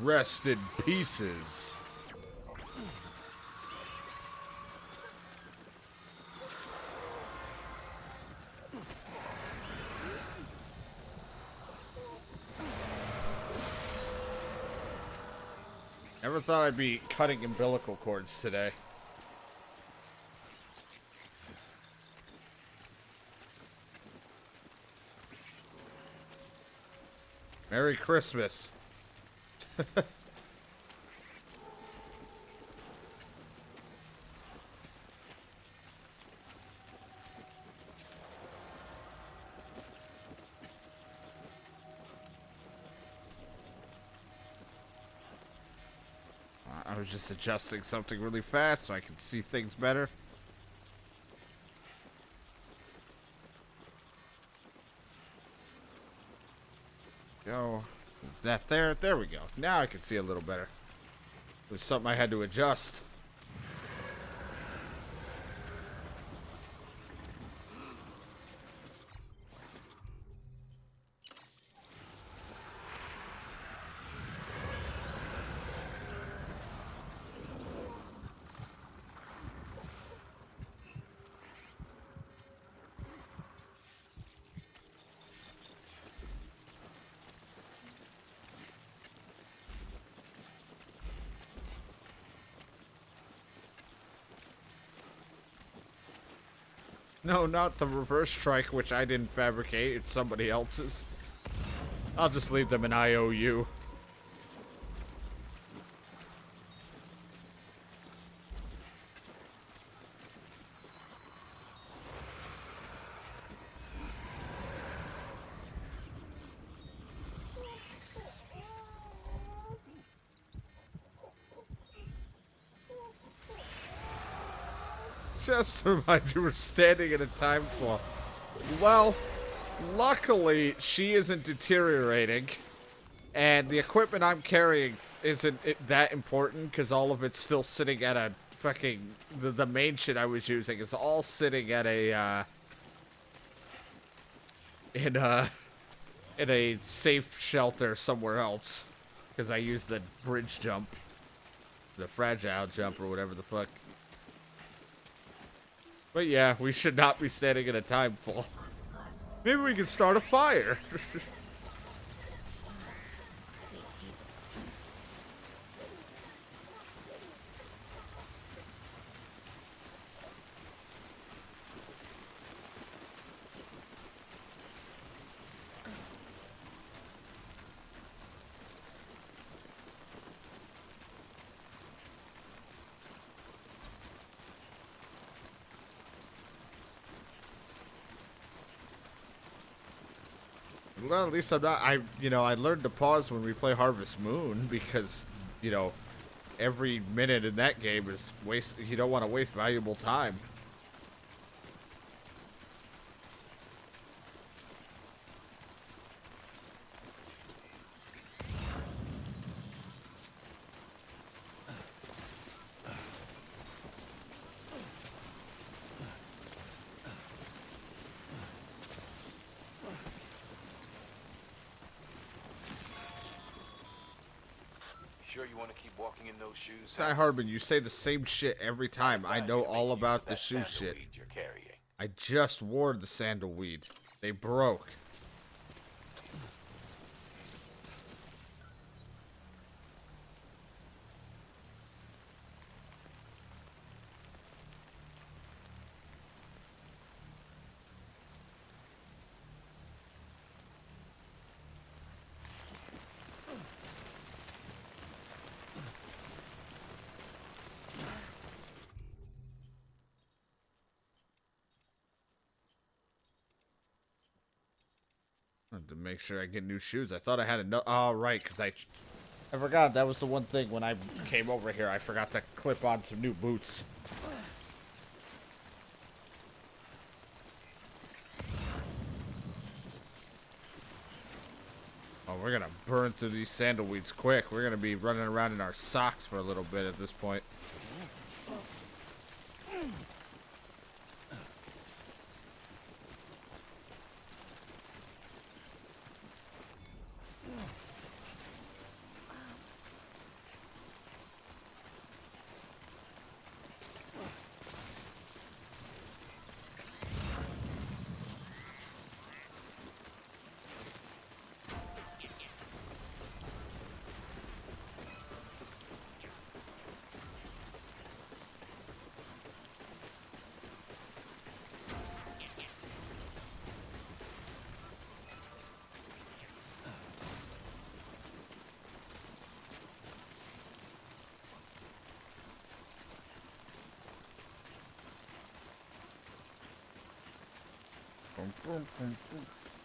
Speaker 2: Rest in pieces. Never thought I'd be cutting umbilical cords today. Merry Christmas. I was just adjusting something really fast so I can see things better. Go. Move that there. There we go. Now I can see a little better. It was something I had to adjust. No, not the reverse strike, which I didn't fabricate. It's somebody else's. I'll just leave them an IOU. Just to remind you, we're standing in a time clock. Well, luckily, she isn't deteriorating. And the equipment I'm carrying isn't that important, because all of it's still sitting at a fucking... The main shit I was using is all sitting at a, in a safe shelter somewhere else. Because I used the bridge jump. The fragile jump, or whatever the fuck. But yeah, we should not be standing in a time fall. Maybe we can start a fire. Well, at least I'm not. I learned to pause when we play Harvest Moon because, every minute in that game is waste. You don't want to waste valuable time.
Speaker 4: Sure you want to keep walking in those shoes?
Speaker 2: Sky Harbin, you say the same shit every time. I know all about the shoe shit.
Speaker 4: You're carrying.
Speaker 2: I just wore the sandalweed. They broke. To make sure I get new shoes. I thought I had enough. Oh, right, because I forgot that was the one thing when I came over here. I forgot to clip on some new boots. Oh, we're gonna burn through these sandalweeds quick. We're gonna be running around in our socks for a little bit at this point.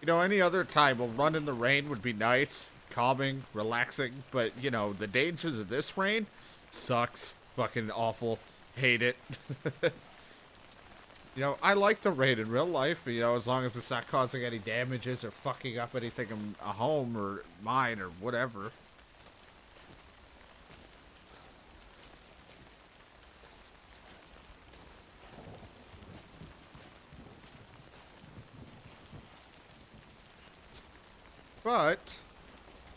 Speaker 2: Any other time, a run in the rain would be nice, calming, relaxing, but, the dangers of this rain sucks. Fucking awful. Hate it. I like the rain in real life, as long as it's not causing any damages or fucking up anything in a home or mine or whatever. But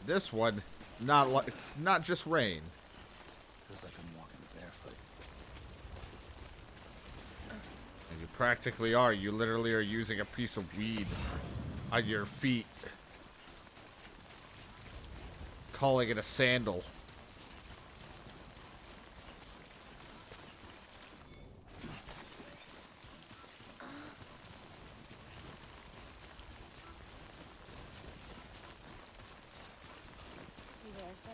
Speaker 2: this one, it's not just rain.
Speaker 6: Feels like I'm walking barefoot.
Speaker 2: And you practically are. You literally are using a piece of weed on your feet. Calling it a sandal.
Speaker 8: You there, son?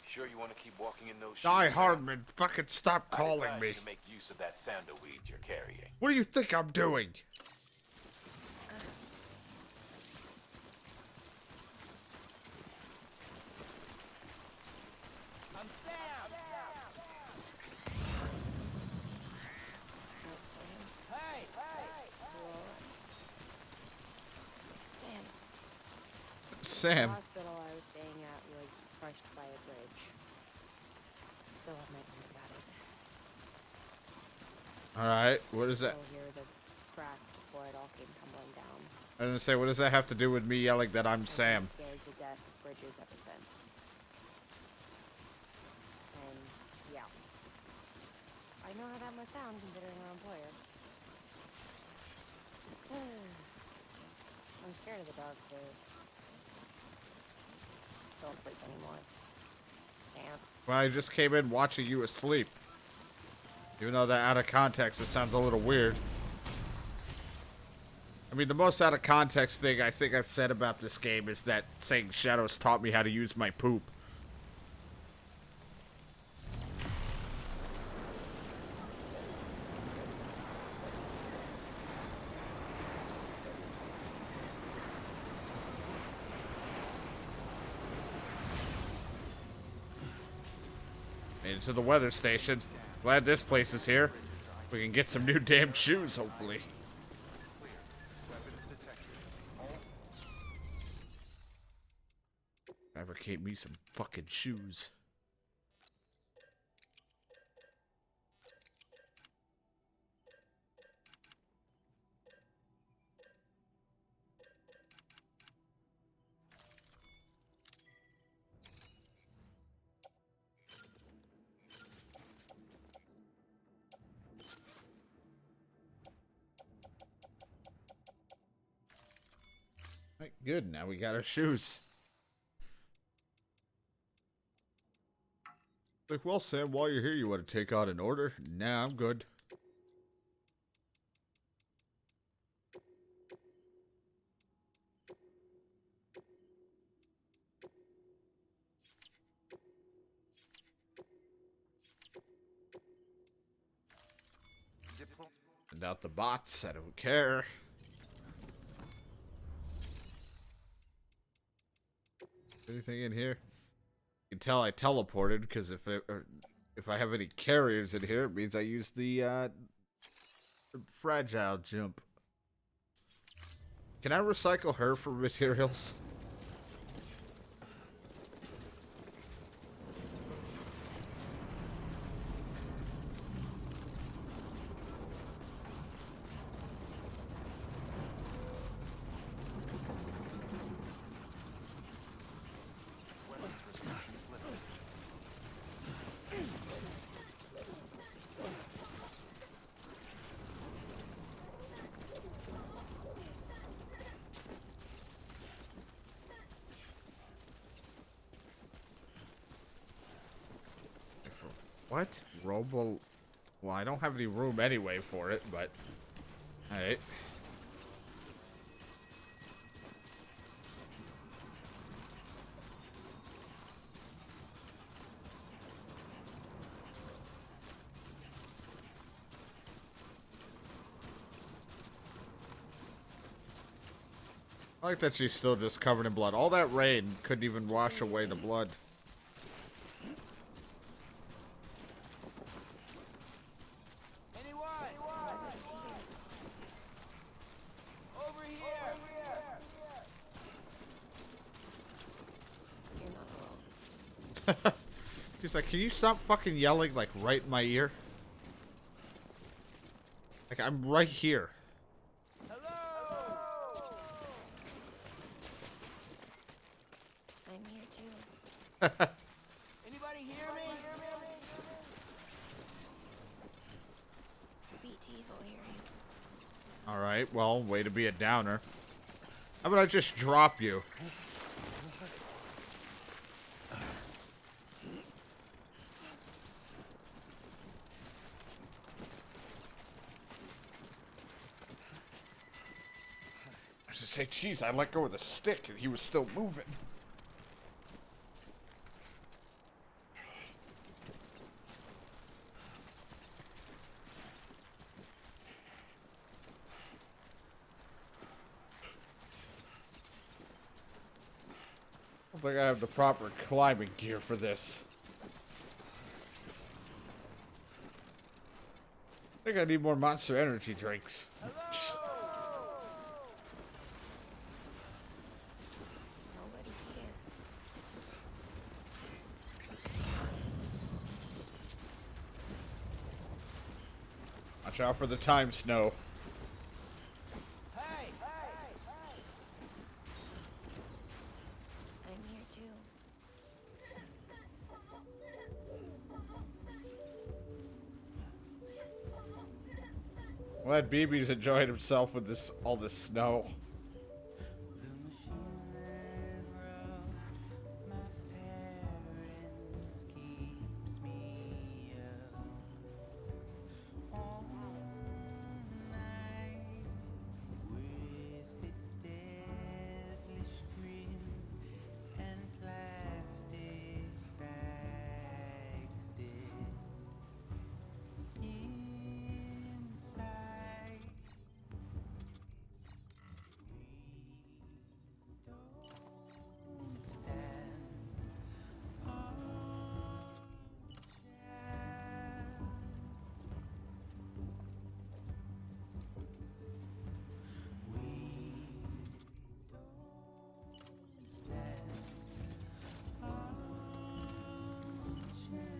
Speaker 4: Sure you want to keep walking in those shoes?
Speaker 2: Die
Speaker 4: Sam?
Speaker 2: Hardman, fucking stop
Speaker 4: I
Speaker 2: calling
Speaker 4: advise
Speaker 2: me.
Speaker 4: you to make use of that sandalweed you're carrying.
Speaker 2: What do you think I'm doing?
Speaker 6: I'm Sam!
Speaker 8: No, Sam.
Speaker 6: Hey!
Speaker 8: Hello? Sam. The
Speaker 2: Sam.
Speaker 8: hospital I was staying at was crushed by a bridge. Still have nightmares about it.
Speaker 2: Alright, what is that?
Speaker 8: Still hear the crack before it all came tumbling down.
Speaker 2: I was gonna say, what does that have to do with me yelling that I'm Sam?
Speaker 8: I've been scared to death of bridges ever since. And yeah, I know how that must sound considering our employer. I'm scared of the dark too. Don't sleep anymore. Can't.
Speaker 2: Well, I just came in watching you asleep. Even though that out of context, it sounds a little weird. I mean, the most out of context thing I think I've said about this game is that saying Shadows taught me how to use my poop. Made it to the weather station. Glad this place is here. We can get some new damn shoes, hopefully. Fabricate me some fucking shoes. Right, good. Now we got our shoes. Like, well, Sam, while you're here, you want to take out an order? Nah, I'm good. Send out the bots. I don't care. Anything in here? You can tell I teleported because if I have any carriers in here, it means I use the fragile jump. Can I recycle her for materials? What? Well, I don't have any room anyway for it, but... Alright. I like that she's still just covered in blood. All that rain couldn't even wash away the blood.
Speaker 6: Over here!
Speaker 8: You're not alone.
Speaker 2: She's like, can you stop fucking yelling, like, right in my ear? Like, I'm right here.
Speaker 6: Hello!
Speaker 8: I'm here too.
Speaker 6: Anybody hear me?
Speaker 8: BTs will hear you.
Speaker 2: All right, well, way to be a downer. How about I just drop you? I should say, geez, I let go of the stick and he was still moving. I don't think I have the proper climbing gear for this. I think I need more Monster Energy drinks.
Speaker 8: Nobody's here.
Speaker 2: Watch out for the time snow.
Speaker 6: Hey!
Speaker 8: I'm here too.
Speaker 2: Glad BB's enjoying himself with this all this snow.
Speaker 6: The machine that wrote my parents keeps me up all night with its devilish grin and plastic bags dead inside. Don't stand on chair. We don't stand on chair.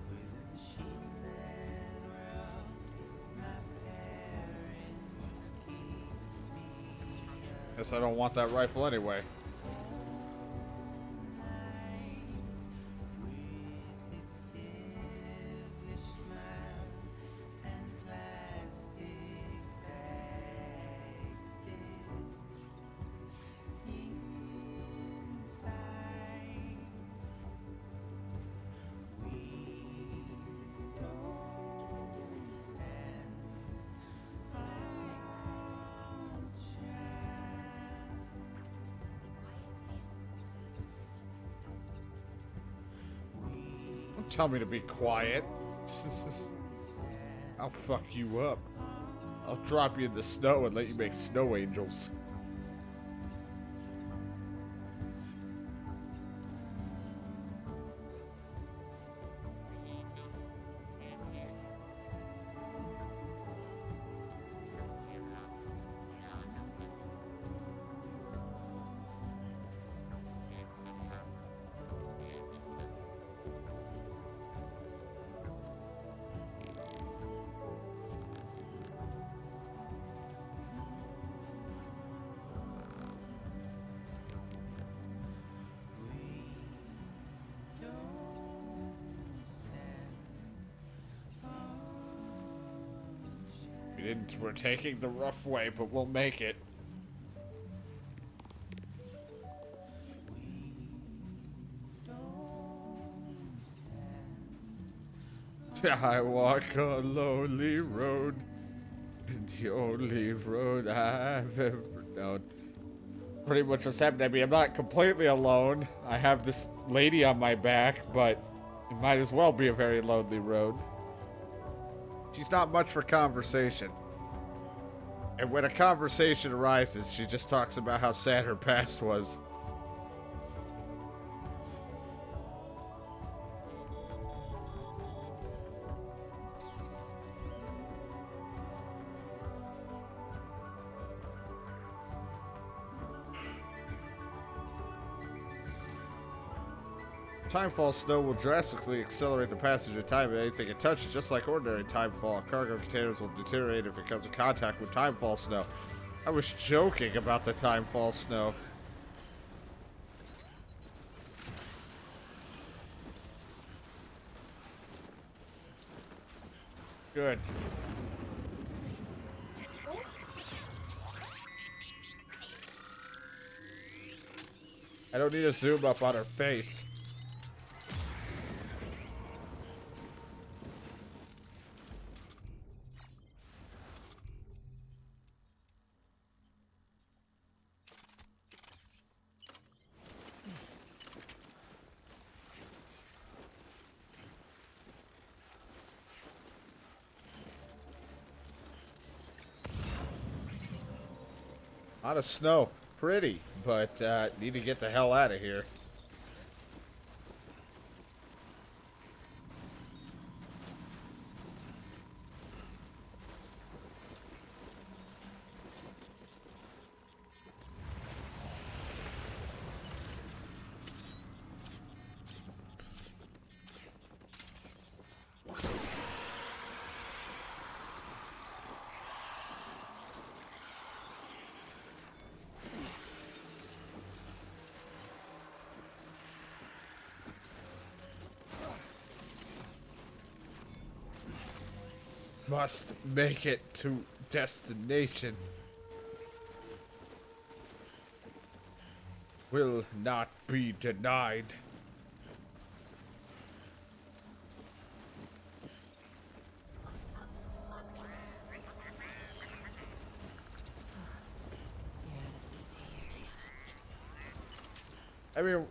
Speaker 6: With a machine that wrote my parents keeps me up
Speaker 2: Guess I don't want that rifle anyway.
Speaker 6: night with its devilish smile and plastic bags dead inside. We don't stand on chair.
Speaker 2: Don't tell me to be quiet. I'll fuck you up. I'll drop you in the snow and let you make snow angels. We're taking the rough way, but we'll make it. I walk a lonely road, the only road I've ever known. Pretty much what's happened. I mean, I'm not completely alone. I have this lady on my back, but it might as well be a very lonely road. She's not much for conversation. And when a conversation arises, she just talks about how sad her past was. Timefall snow will drastically accelerate the passage of time of anything it touches, just like ordinary timefall. Cargo containers will deteriorate if it comes in contact with timefall snow. I was joking about the timefall snow. Good. I don't need to zoom up on her face. A lot of snow. Pretty, but need to get the hell out of here. Must make it to destination. Will not be denied. I mean,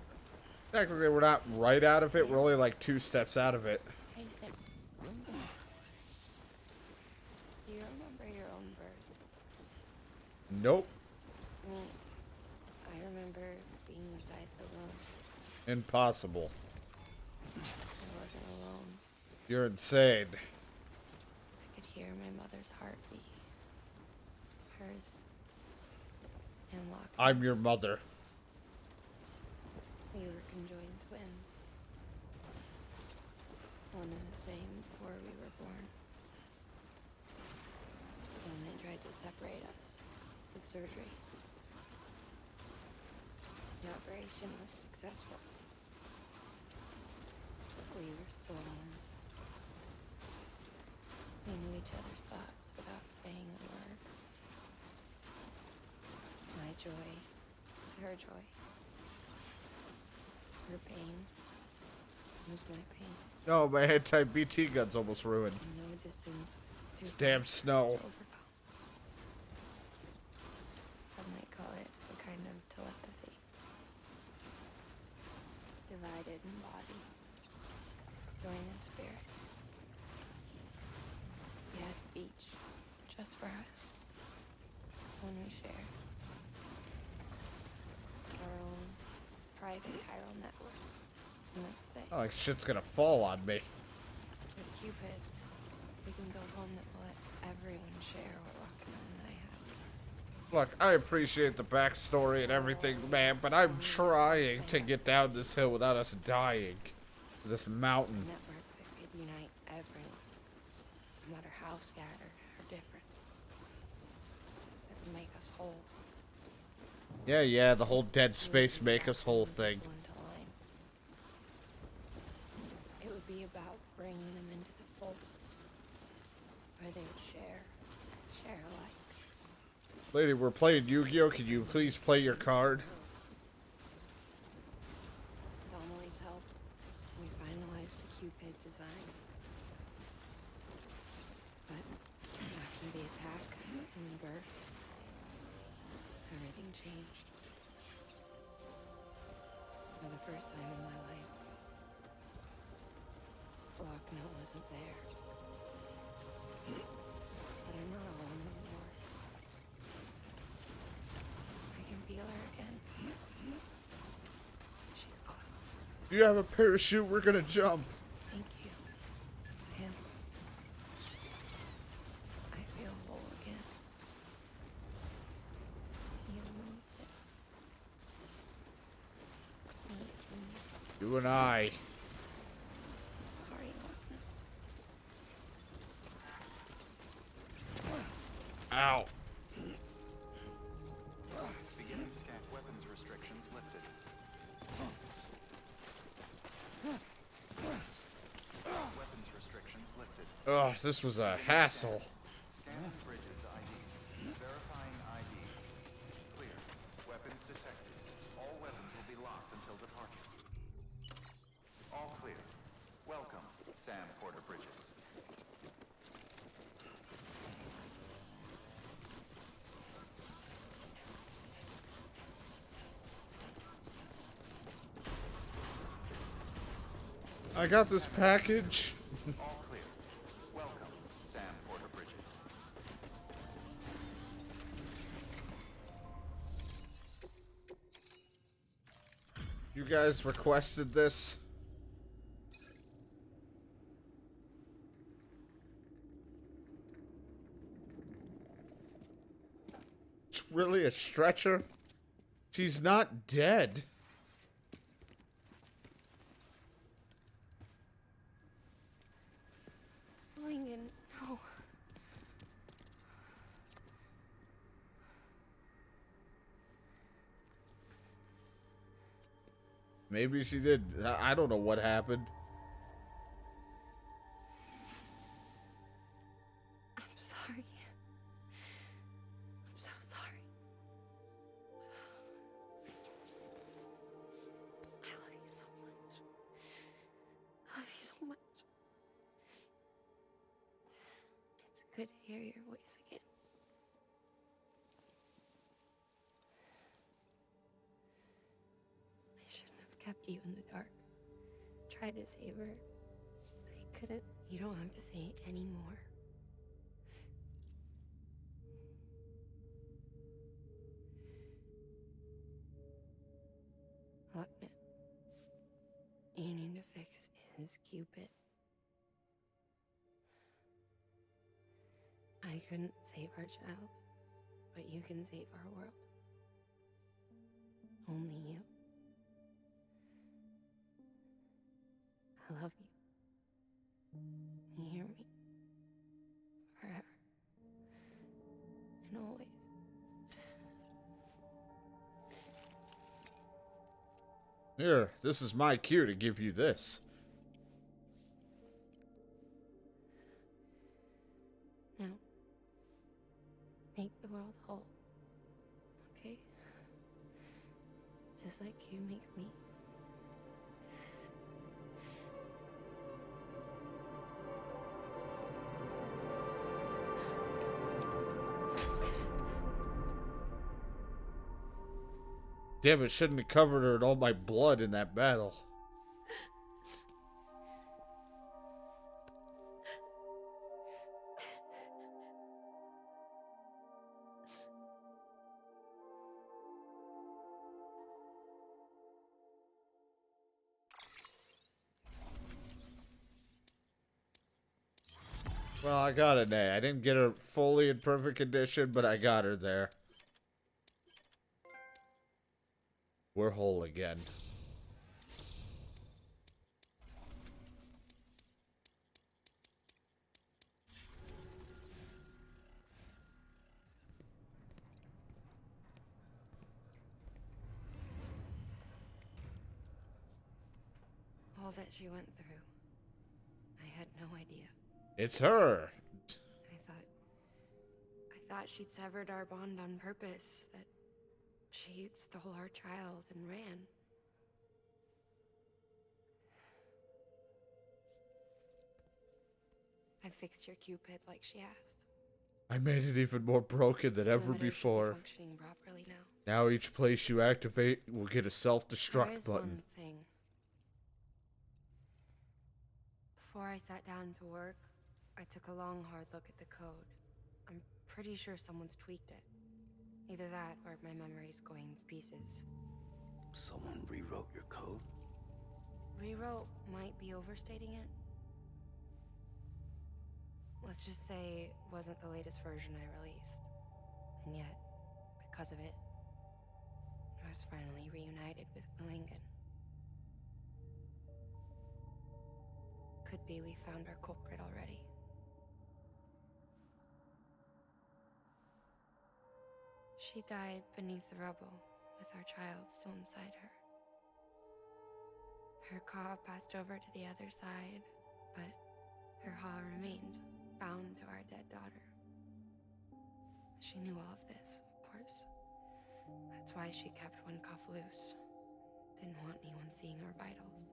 Speaker 2: technically we're not right out of it. We're only like 2 steps out of it.
Speaker 8: Hey, Sam. Do you remember your own birth?
Speaker 2: Nope.
Speaker 8: Me, I remember being inside the womb.
Speaker 2: Impossible.
Speaker 8: I wasn't alone.
Speaker 2: You're insane.
Speaker 8: I could hear my mother's heartbeat. Hers. And Locke.
Speaker 2: I'm your mother.
Speaker 8: We were conjoined twins. One and the same before we were born. When they tried to separate us with surgery. The operation was successful. We were still one. We knew each other's thoughts without saying a word. My joy was her joy. Her pain was my pain.
Speaker 2: No, my anti-BT gun's almost ruined.
Speaker 8: And no distance was too
Speaker 2: It's damn
Speaker 8: far
Speaker 2: snow.
Speaker 8: to overcome. Some might call it a kind of telepathy. Divided in body, joined in spirit. We had each just for us. One we shared. Our own private chiral network, you might say.
Speaker 2: Oh, like shit's gonna fall on me.
Speaker 8: With Cupids, we can build one that will let everyone share what Rocket and I have.
Speaker 2: Look, I appreciate the backstory and everything, man, but I'm trying to get down this hill without us dying. This
Speaker 8: A
Speaker 2: mountain.
Speaker 8: network that could unite everyone, no matter how scattered or different. That would make us whole.
Speaker 2: Yeah, the whole dead space make us whole thing.
Speaker 8: One to line. It would be about bringing them into the fold, where they would share alike.
Speaker 2: Lady, we're playing Yu-Gi-Oh! Can you please play your card?
Speaker 8: With Amelie's help, we finalized the Cupid design. But after the attack and the birth, everything changed. For the first time in my life, Lochna wasn't there. But I'm not alone anymore. I can feel her again. She's close.
Speaker 2: Do you have a parachute? We're gonna jump.
Speaker 8: Thank you, Sam. I feel whole again. Even when he sits. Me and
Speaker 2: You and I.
Speaker 8: Sorry.
Speaker 2: Ow.
Speaker 4: Beginning scan weapons restrictions lifted. Weapons restrictions lifted.
Speaker 2: Ugh, this was a hassle.
Speaker 4: Scanning bridges ID. Verifying ID. Clear. Weapons detected. All weapons will be locked until departure. All clear. Welcome, Sam Porter Bridges.
Speaker 2: I got this package.
Speaker 4: All clear. Welcome, Sam Porter Bridges.
Speaker 2: You guys requested this. It's really a stretcher? She's not dead.
Speaker 8: Lincoln, no.
Speaker 2: Maybe she did. I don't know what happened.
Speaker 8: I'm sorry. I'm so sorry. I love you so much. I love you so much. It's good to hear your voice again. I shouldn't have kept you in the dark. Tried to save her. I couldn't. You don't have to say it anymore. Look, Nip. You need to fix his Cupid. I couldn't save our child, but you can save our world. Only you. I love you. You hear me? Forever. And always.
Speaker 2: Here, this is my cue to give you this.
Speaker 8: Now, make the world whole. Okay? Just like you make me.
Speaker 2: Damn, it shouldn't have covered her in all my blood in that battle. Well, I got an A. I didn't get her fully in perfect condition, but I got her there. We're whole again.
Speaker 8: All that she went through. I had no idea.
Speaker 2: It's her.
Speaker 8: I thought she'd severed our bond on purpose, that she stole our child and ran. I fixed your Cupid like she asked.
Speaker 2: I made it even more broken than ever
Speaker 8: The emitter should be
Speaker 2: before.
Speaker 8: functioning properly now.
Speaker 2: Now each place you activate will get a self-destruct
Speaker 8: There is
Speaker 2: button.
Speaker 8: one thing. Before I sat down to work, I took a long, hard look at the code. I'm pretty sure someone's tweaked it. Either that or my memory's going to pieces.
Speaker 6: Someone rewrote your code?
Speaker 8: Rewrote might be overstating it. Let's just say it wasn't the latest version I released. And yet, because of it, I was finally reunited with Lincoln. could be we found our culprit already. She died beneath the rubble, with our child still inside her. Her caw passed over to the other side, but her haw remained, bound to our dead daughter. She knew all of this, of course. That's why she kept one cuff loose. Didn't want anyone seeing her vitals.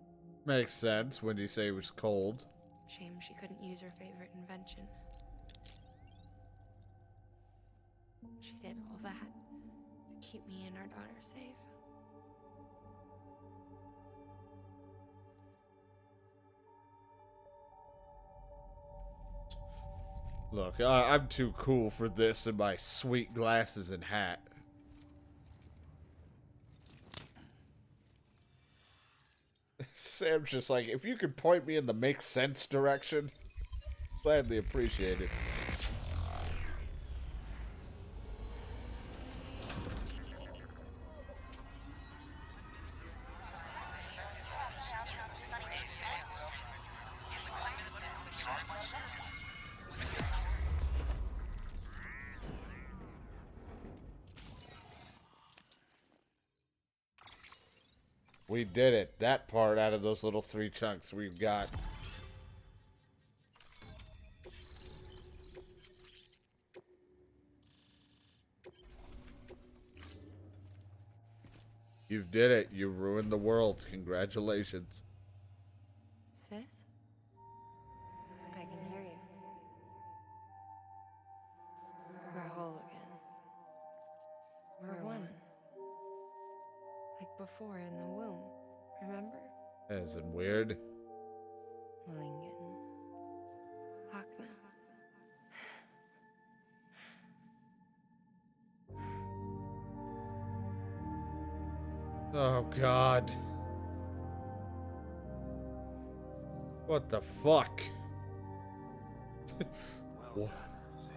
Speaker 2: Makes sense when you say it was cold.
Speaker 8: Shame she couldn't use her favorite invention. She did all that to keep me and our daughter safe.
Speaker 2: Look, I'm too cool for this in my sweet glasses and hat. Sam's just like, if you could point me in the make sense direction, gladly appreciate it. We did it. That part out of those little 3 chunks we've got. You did it. You ruined the world. Congratulations.
Speaker 8: Sis? I can hear you. We're whole again. We're one. Like before in the womb, remember?
Speaker 2: As in weird.
Speaker 8: Lingen. Hakna.
Speaker 2: Oh, God. What the fuck?
Speaker 4: Well done, Sam.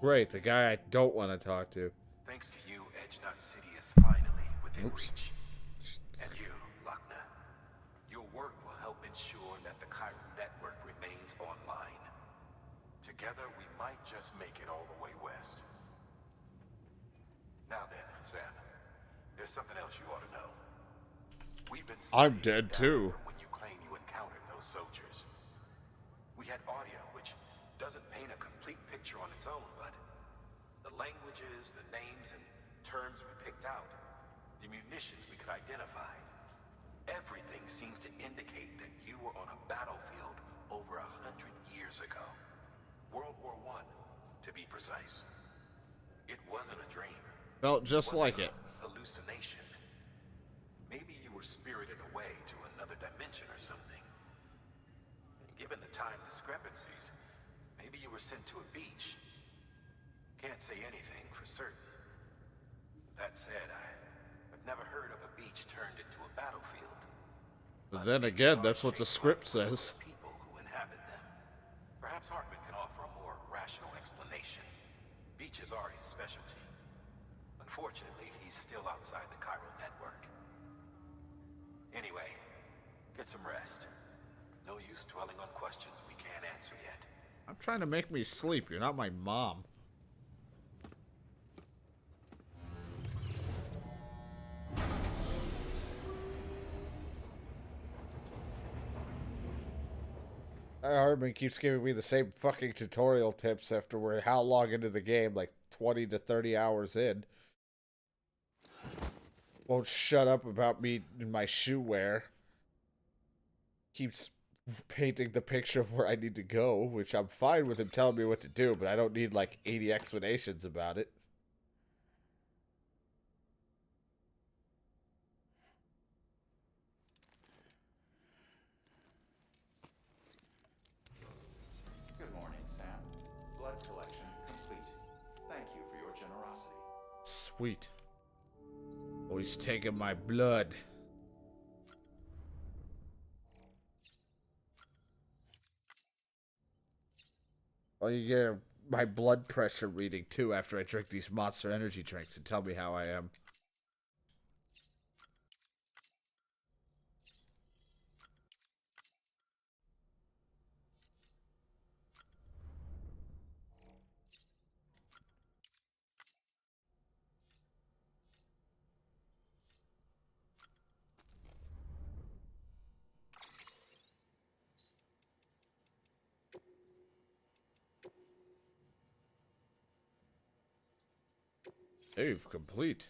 Speaker 2: Great, the guy I don't want to talk to.
Speaker 4: Thanks to you, Edgenut City is finally within
Speaker 2: Oops.
Speaker 4: reach. And you, Lochna, your work will help ensure that the Chiral network remains online. Together, we might just make it all the way west. Now then, Sam, there's something else you ought to know. We've been
Speaker 2: I'm
Speaker 4: studying
Speaker 2: dead
Speaker 4: the
Speaker 2: too.
Speaker 4: data from when you claim you encountered those soldiers. We had audio, which doesn't paint a complete picture on its own, but the languages, the names, and terms we picked out, the munitions we could identify, everything seems to indicate that you were on a battlefield over 100 years ago. World War I, to be precise. It wasn't a dream.
Speaker 2: Felt just
Speaker 4: Wasn't
Speaker 2: like
Speaker 4: a
Speaker 2: it.
Speaker 4: hallucination. Maybe you were spirited away to another dimension or something. Given the time discrepancies, maybe you were sent to a beach. Can't say anything for certain. That said, I've never heard of a beach turned into a battlefield.
Speaker 2: But then again, that's what the script says.
Speaker 4: People who inhabit them. Perhaps Hartman can offer a more rational explanation. Beaches are his specialty. Unfortunately, he's still outside the Chiral network. Anyway, get some rest. No use dwelling on questions we can't answer yet.
Speaker 2: I'm trying to make me sleep. You're not my mom. Hardman keeps giving me the same fucking tutorial tips after we're how long into the game, like 20 to 30 hours in. Won't shut up about me and my shoe wear. Keeps painting the picture of where I need to go, which I'm fine with him telling me what to do, but I don't need like 80 explanations about it.
Speaker 9: Good morning, Sam. Blood collection complete. Thank you for your generosity.
Speaker 2: Sweet. Oh, he's taking my blood. Oh, you get my blood pressure reading too after I drink these Monster Energy drinks and tell me how I am. Save complete.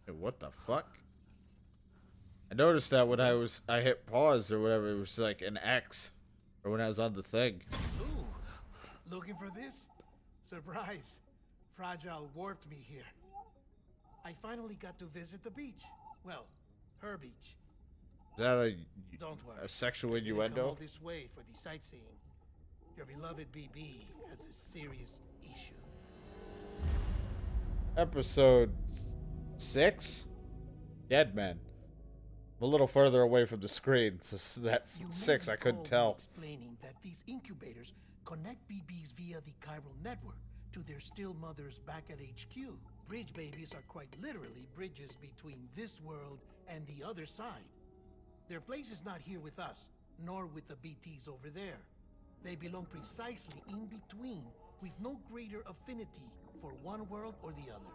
Speaker 2: Hey, what the fuck? I noticed that when I hit pause or whatever, it was like an X, or when I was on the thing.
Speaker 10: Ooh, looking for this? Surprise. Fragile warped me here. I finally got to visit the beach. Well, her beach.
Speaker 2: Is that
Speaker 10: Don't worry.
Speaker 2: a sexual
Speaker 10: I didn't come
Speaker 2: innuendo?
Speaker 10: all this way for the sightseeing. Your beloved BB has a serious issue.
Speaker 2: Episode 6? Dead Men. I'm a little further away from the screen, so that
Speaker 10: You
Speaker 2: 6
Speaker 10: may
Speaker 2: I couldn't
Speaker 10: recall me
Speaker 2: tell.
Speaker 10: explaining that these incubators connect BBs via the chiral network to their still mothers back at HQ. Bridge babies are quite literally bridges between this world and the other side. Their place is not here with us, nor with the BTs over there. They belong precisely in between, with no greater affinity for one world or the other.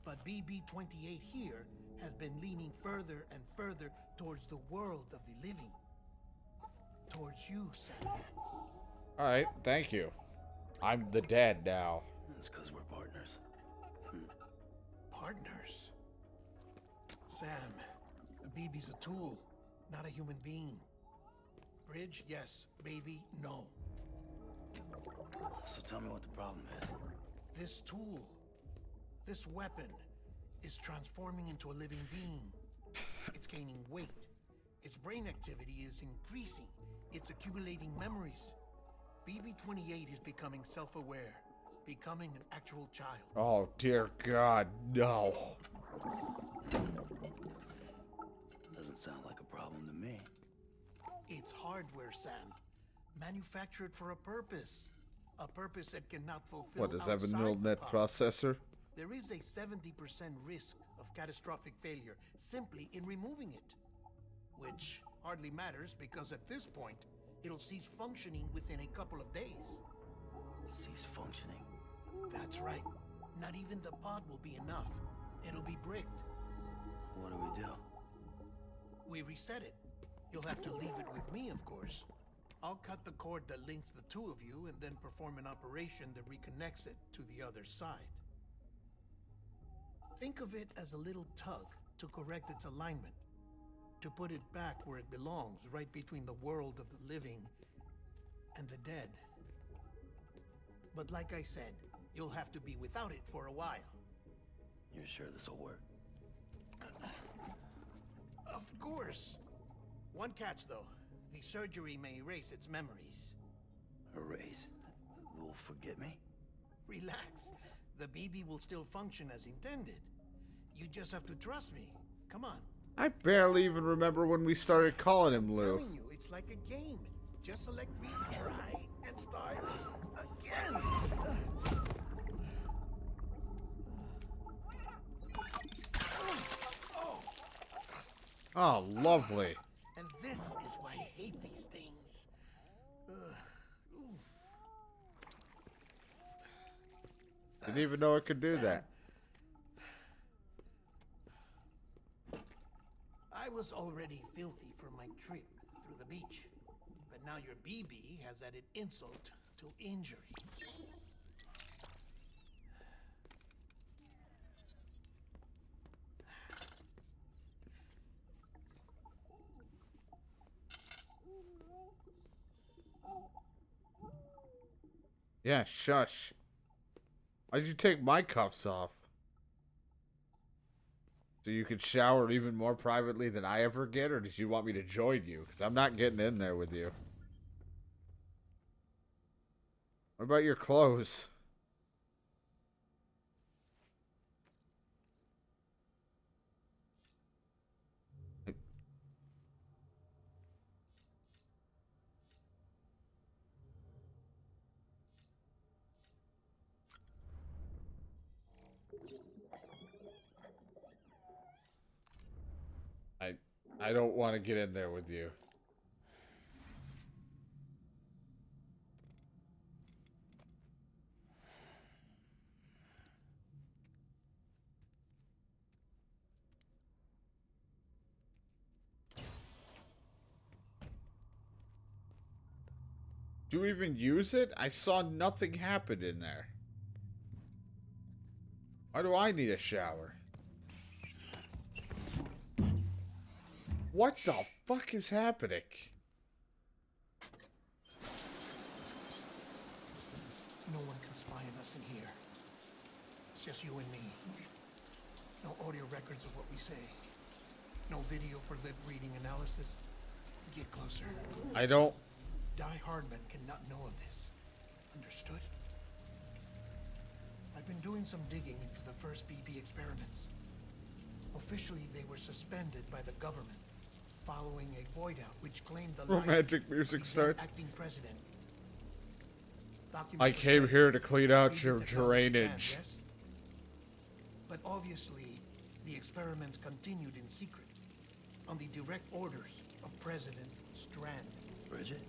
Speaker 10: But BB-28 here has been leaning further and further towards the world of the living. Towards you, Sam.
Speaker 2: Alright, thank you. I'm the dead now.
Speaker 6: That's because we're partners.
Speaker 10: Partners. Sam, BB's a tool, not a human being. Bridge, yes. Baby, no.
Speaker 6: So tell me what the problem is.
Speaker 10: This tool, this weapon, is transforming into a living being. It's gaining weight. Its brain activity is increasing. It's accumulating memories. BB-28 is becoming self-aware, becoming an actual child.
Speaker 2: Oh, dear God, no.
Speaker 6: Doesn't sound like a problem to me.
Speaker 10: It's hardware, Sam. Manufactured for a purpose. A purpose that cannot fulfill.
Speaker 2: What, does that have a
Speaker 10: outside
Speaker 2: neural
Speaker 10: the
Speaker 2: net
Speaker 10: box.
Speaker 2: processor?
Speaker 10: There is a 70% risk of catastrophic failure simply in removing it. Which hardly matters because at this point, it'll cease functioning within a couple of days.
Speaker 6: Cease functioning.
Speaker 10: That's right. Not even the pod will be enough. It'll be bricked.
Speaker 6: What do we do?
Speaker 10: We reset it. You'll have to leave it with me, of course. I'll cut the cord that links the two of you and then perform an operation that reconnects it to the other side. Think of it as a little tug to correct its alignment, to put it back where it belongs, right between the world of the living and the dead. But like I said, you'll have to be without it for a while.
Speaker 6: You're sure this'll work?
Speaker 10: Of course. One catch, though. The surgery may erase its memories.
Speaker 6: Erase? Will forget me?
Speaker 10: Relax. The BB will still function as intended. You just have to trust me. Come on.
Speaker 2: I barely even remember when we started calling him
Speaker 10: I'm
Speaker 2: Lou.
Speaker 10: telling you, it's like a game. Just select retry and start again.
Speaker 2: Oh, lovely.
Speaker 10: And this is why I hate these things.
Speaker 2: Didn't even know it could do that.
Speaker 10: I was already filthy from my trip through the beach. But now your BB has added insult to injury.
Speaker 2: Yeah, shush. Why'd you take my cuffs off? So you could shower even more privately than I ever get, or did you want me to join you? Because I'm not getting in there with you. What about your clothes? I don't want to get in there with you. Do you even use it? I saw nothing happen in there. Why do I need a shower? What the fuck is happening?
Speaker 10: No one can spy on us in here. It's just you and me. No audio records of what we say. No video for lip reading analysis. Get closer.
Speaker 2: I don't...
Speaker 10: Die Hardman cannot know of this. Understood? I've been doing some digging into the first BB experiments. Officially, they were suspended by the government following a void out which claimed the
Speaker 2: romantic music starts.
Speaker 10: Acting president.
Speaker 2: I came here to clean out your drainage.
Speaker 10: Yes? But obviously, the experiments continued in secret, on the direct orders of President Strand.
Speaker 6: Bridget?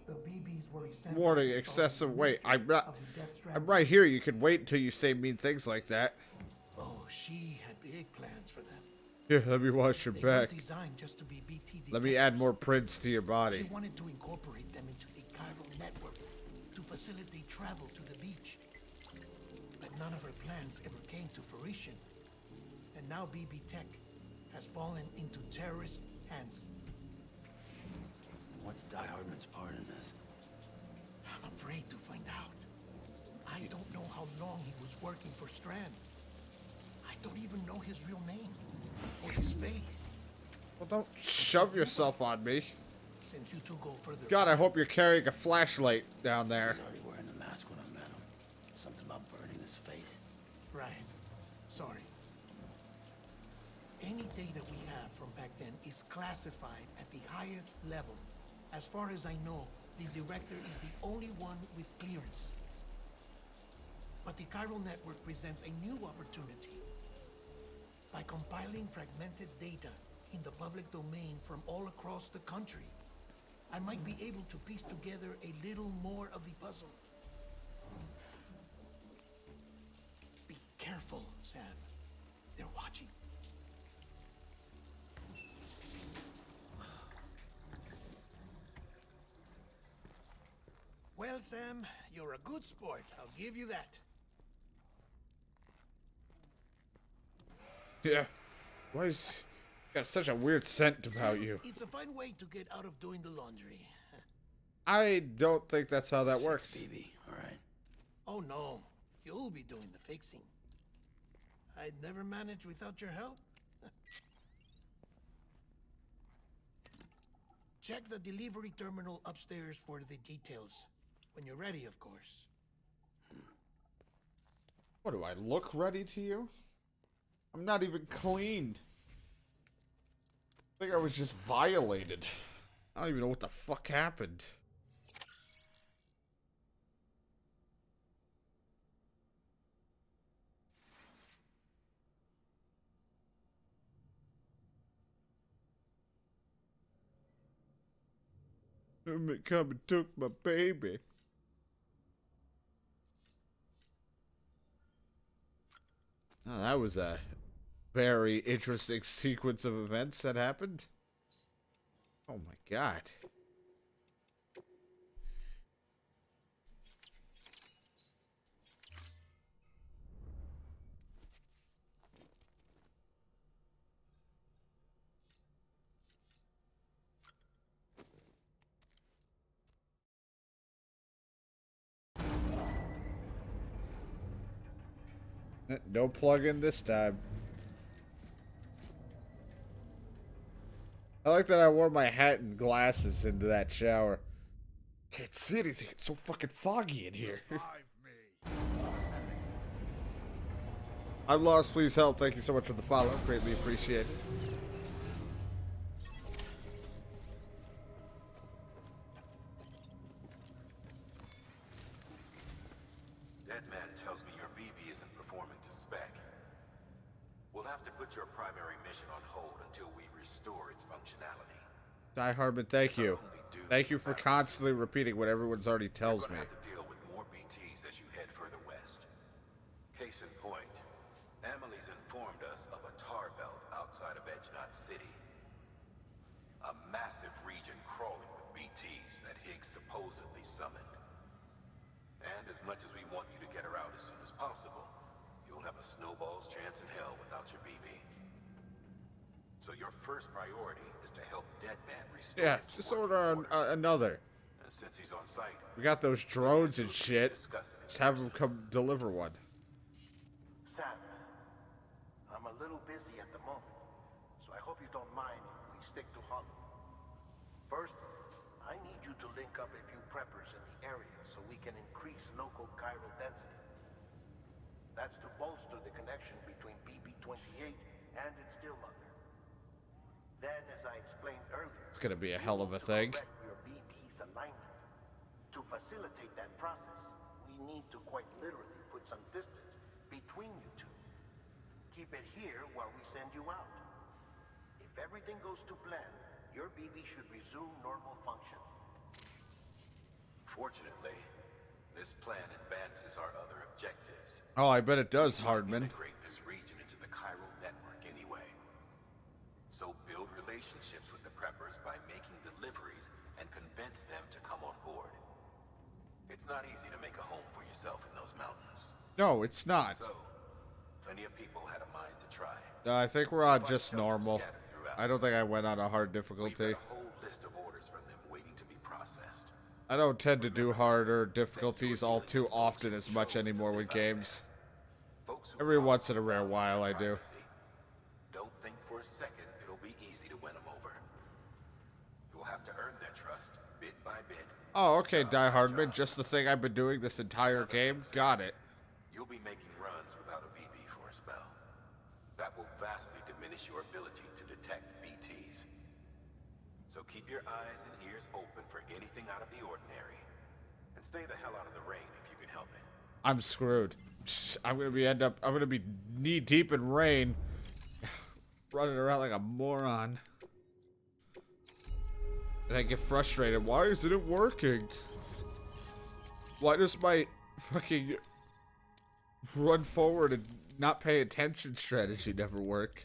Speaker 10: The BBs were
Speaker 2: Warning, excessive weight. I'm right here. You can wait until you say mean things like that.
Speaker 10: Oh, she had big plans for them.
Speaker 2: Yeah, let me watch your back.
Speaker 10: Designed just to be BT
Speaker 2: let me add more prints to your body.
Speaker 10: She wanted to incorporate them into the chiral network to facilitate travel to the beach. But none of her plans ever came to fruition. And now BB Tech has fallen into terrorist hands.
Speaker 6: What's Die Hardman's part in this?
Speaker 10: I'm afraid to find out. I don't know how long he was working for Strand. I don't even know his real name or his face.
Speaker 2: Well, don't shove yourself on me.
Speaker 10: Since you two go further.
Speaker 2: God, I hope you're carrying a flashlight down there.
Speaker 6: He's already wearing a mask when I met him. Something about burning his face.
Speaker 10: Right. Sorry. Any data we have from back then is classified at the highest level. As far as I know, the director is the only one with clearance. But the chiral network presents a new opportunity. By compiling fragmented data in the public domain from all across the country, I might be able to piece together a little more of the puzzle. Be careful, Sam. They're watching. Well, Sam, you're a good sport. I'll give you that.
Speaker 2: Yeah. Why is... got such a weird scent about you?
Speaker 10: It's a fine way to get out of doing the laundry.
Speaker 2: I don't think that's how that works.
Speaker 6: BB, all right.
Speaker 10: Oh, no. You'll be doing the fixing. I'd never manage without your help. Check the delivery terminal upstairs for the details. When you're ready, of course.
Speaker 2: What, do I look ready to you? I'm not even cleaned. I think I was just violated. I don't even know what the fuck happened. Somebody come and took my baby. Oh, that was a very interesting sequence of events that happened. Oh my god. No plug-in this time. I like that I wore my hat and glasses into that shower. Can't see anything. It's so fucking foggy in here. I'm lost. Please help. Thank you so much for the follow. Greatly appreciated.
Speaker 4: That man tells me your BB isn't performing to spec. We'll have to put your primary mission on hold until we restore its functionality.
Speaker 2: Die Hardman, thank you. Thank you for constantly repeating what everyone's already tells me.
Speaker 4: You're gonna have to deal with more BTs as you head further west. Case in point, Amelie's informed us of a tar belt outside of Edge Knot City. much as we want you to get her out as soon as possible, you'll have a snowball's chance in hell without your BB. So your first priority is to help Deadman restore.
Speaker 2: Yeah, just order another.
Speaker 4: And since he's on site,
Speaker 2: We got those drones and shit. Just have him come deliver one.
Speaker 11: Sam, I'm a little busy at the moment, so I hope you don't mind if we stick to Hollow. First, I need you to link up a few preppers in the area so we can increase local chiral density. That's to bolster the connection between BB-28 and its stillmother. Then, as I explained earlier,
Speaker 2: It's gonna be a hell of a thing.
Speaker 11: your BB's alignment. To facilitate that process, we need to quite literally put some distance between you two. Keep it here while we send you out. If everything goes to plan, your BB should resume normal function.
Speaker 4: fortunately, this plan advances our other objectives.
Speaker 2: Oh, I bet it does, Hardman.
Speaker 4: Integrate this region into the chiral network anyway. So build relationships with the preppers by making deliveries and convince them to come on board. It's not easy to make a home for yourself in those mountains.
Speaker 2: No, it's not.
Speaker 4: So, plenty of people had a mind to try.
Speaker 2: I think we're on just normal. I don't think I went on a hard difficulty.
Speaker 4: We've got a whole list of orders from them waiting to be processed.
Speaker 2: I don't tend to do harder difficulties all too often as much anymore with games. Every once in a rare while I do.
Speaker 4: Don't think for a second it'll be easy to win them over. You'll have to earn their trust, bit by bit.
Speaker 2: Oh, okay, Die Hardman. Just the thing I've been doing this entire game. Got it.
Speaker 4: You'll be making runs without a BB for a spell. That will vastly diminish your ability to detect BTs. So keep your eyes and ears open for anything out of the ordinary. And stay the hell out of the rain if you can help it.
Speaker 2: I'm screwed. I'm gonna be knee deep in rain, running around like a moron. And I get frustrated. Why isn't it working? Why does my fucking run forward and not pay attention strategy never work?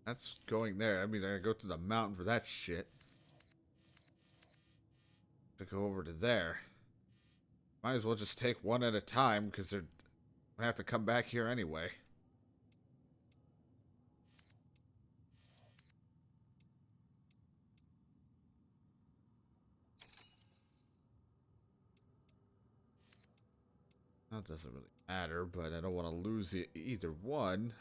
Speaker 2: That's going there. I mean, I gotta go to the mountain for that shit. To go over to there. Might as well just take one at a time, because they're gonna have to come back here anyway. That doesn't really matter, but I don't want to lose either one.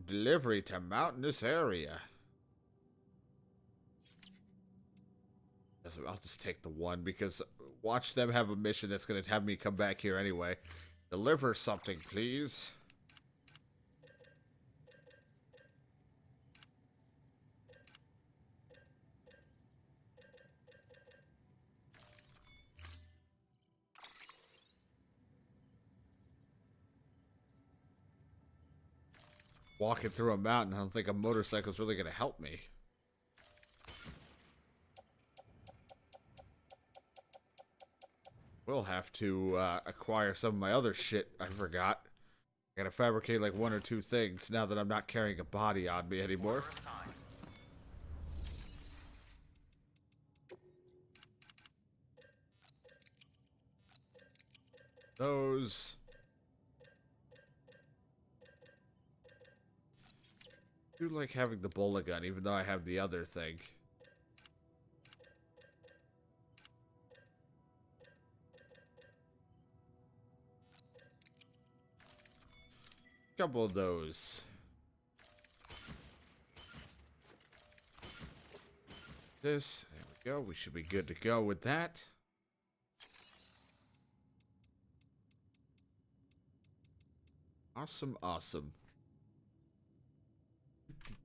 Speaker 2: Delivery to mountainous area. I'll just take the one, because watch them have a mission that's going to have me come back here anyway. Deliver something, please. Walking through a mountain, I don't think a motorcycle's really going to help me. We'll have to acquire some of my other shit I forgot. I gotta fabricate like one or two things now that I'm not carrying a body on me anymore. Those... I do like having the bullet gun, even though I have the other thing. Couple of those. This, there we go. We should be good to go with that. Awesome, awesome.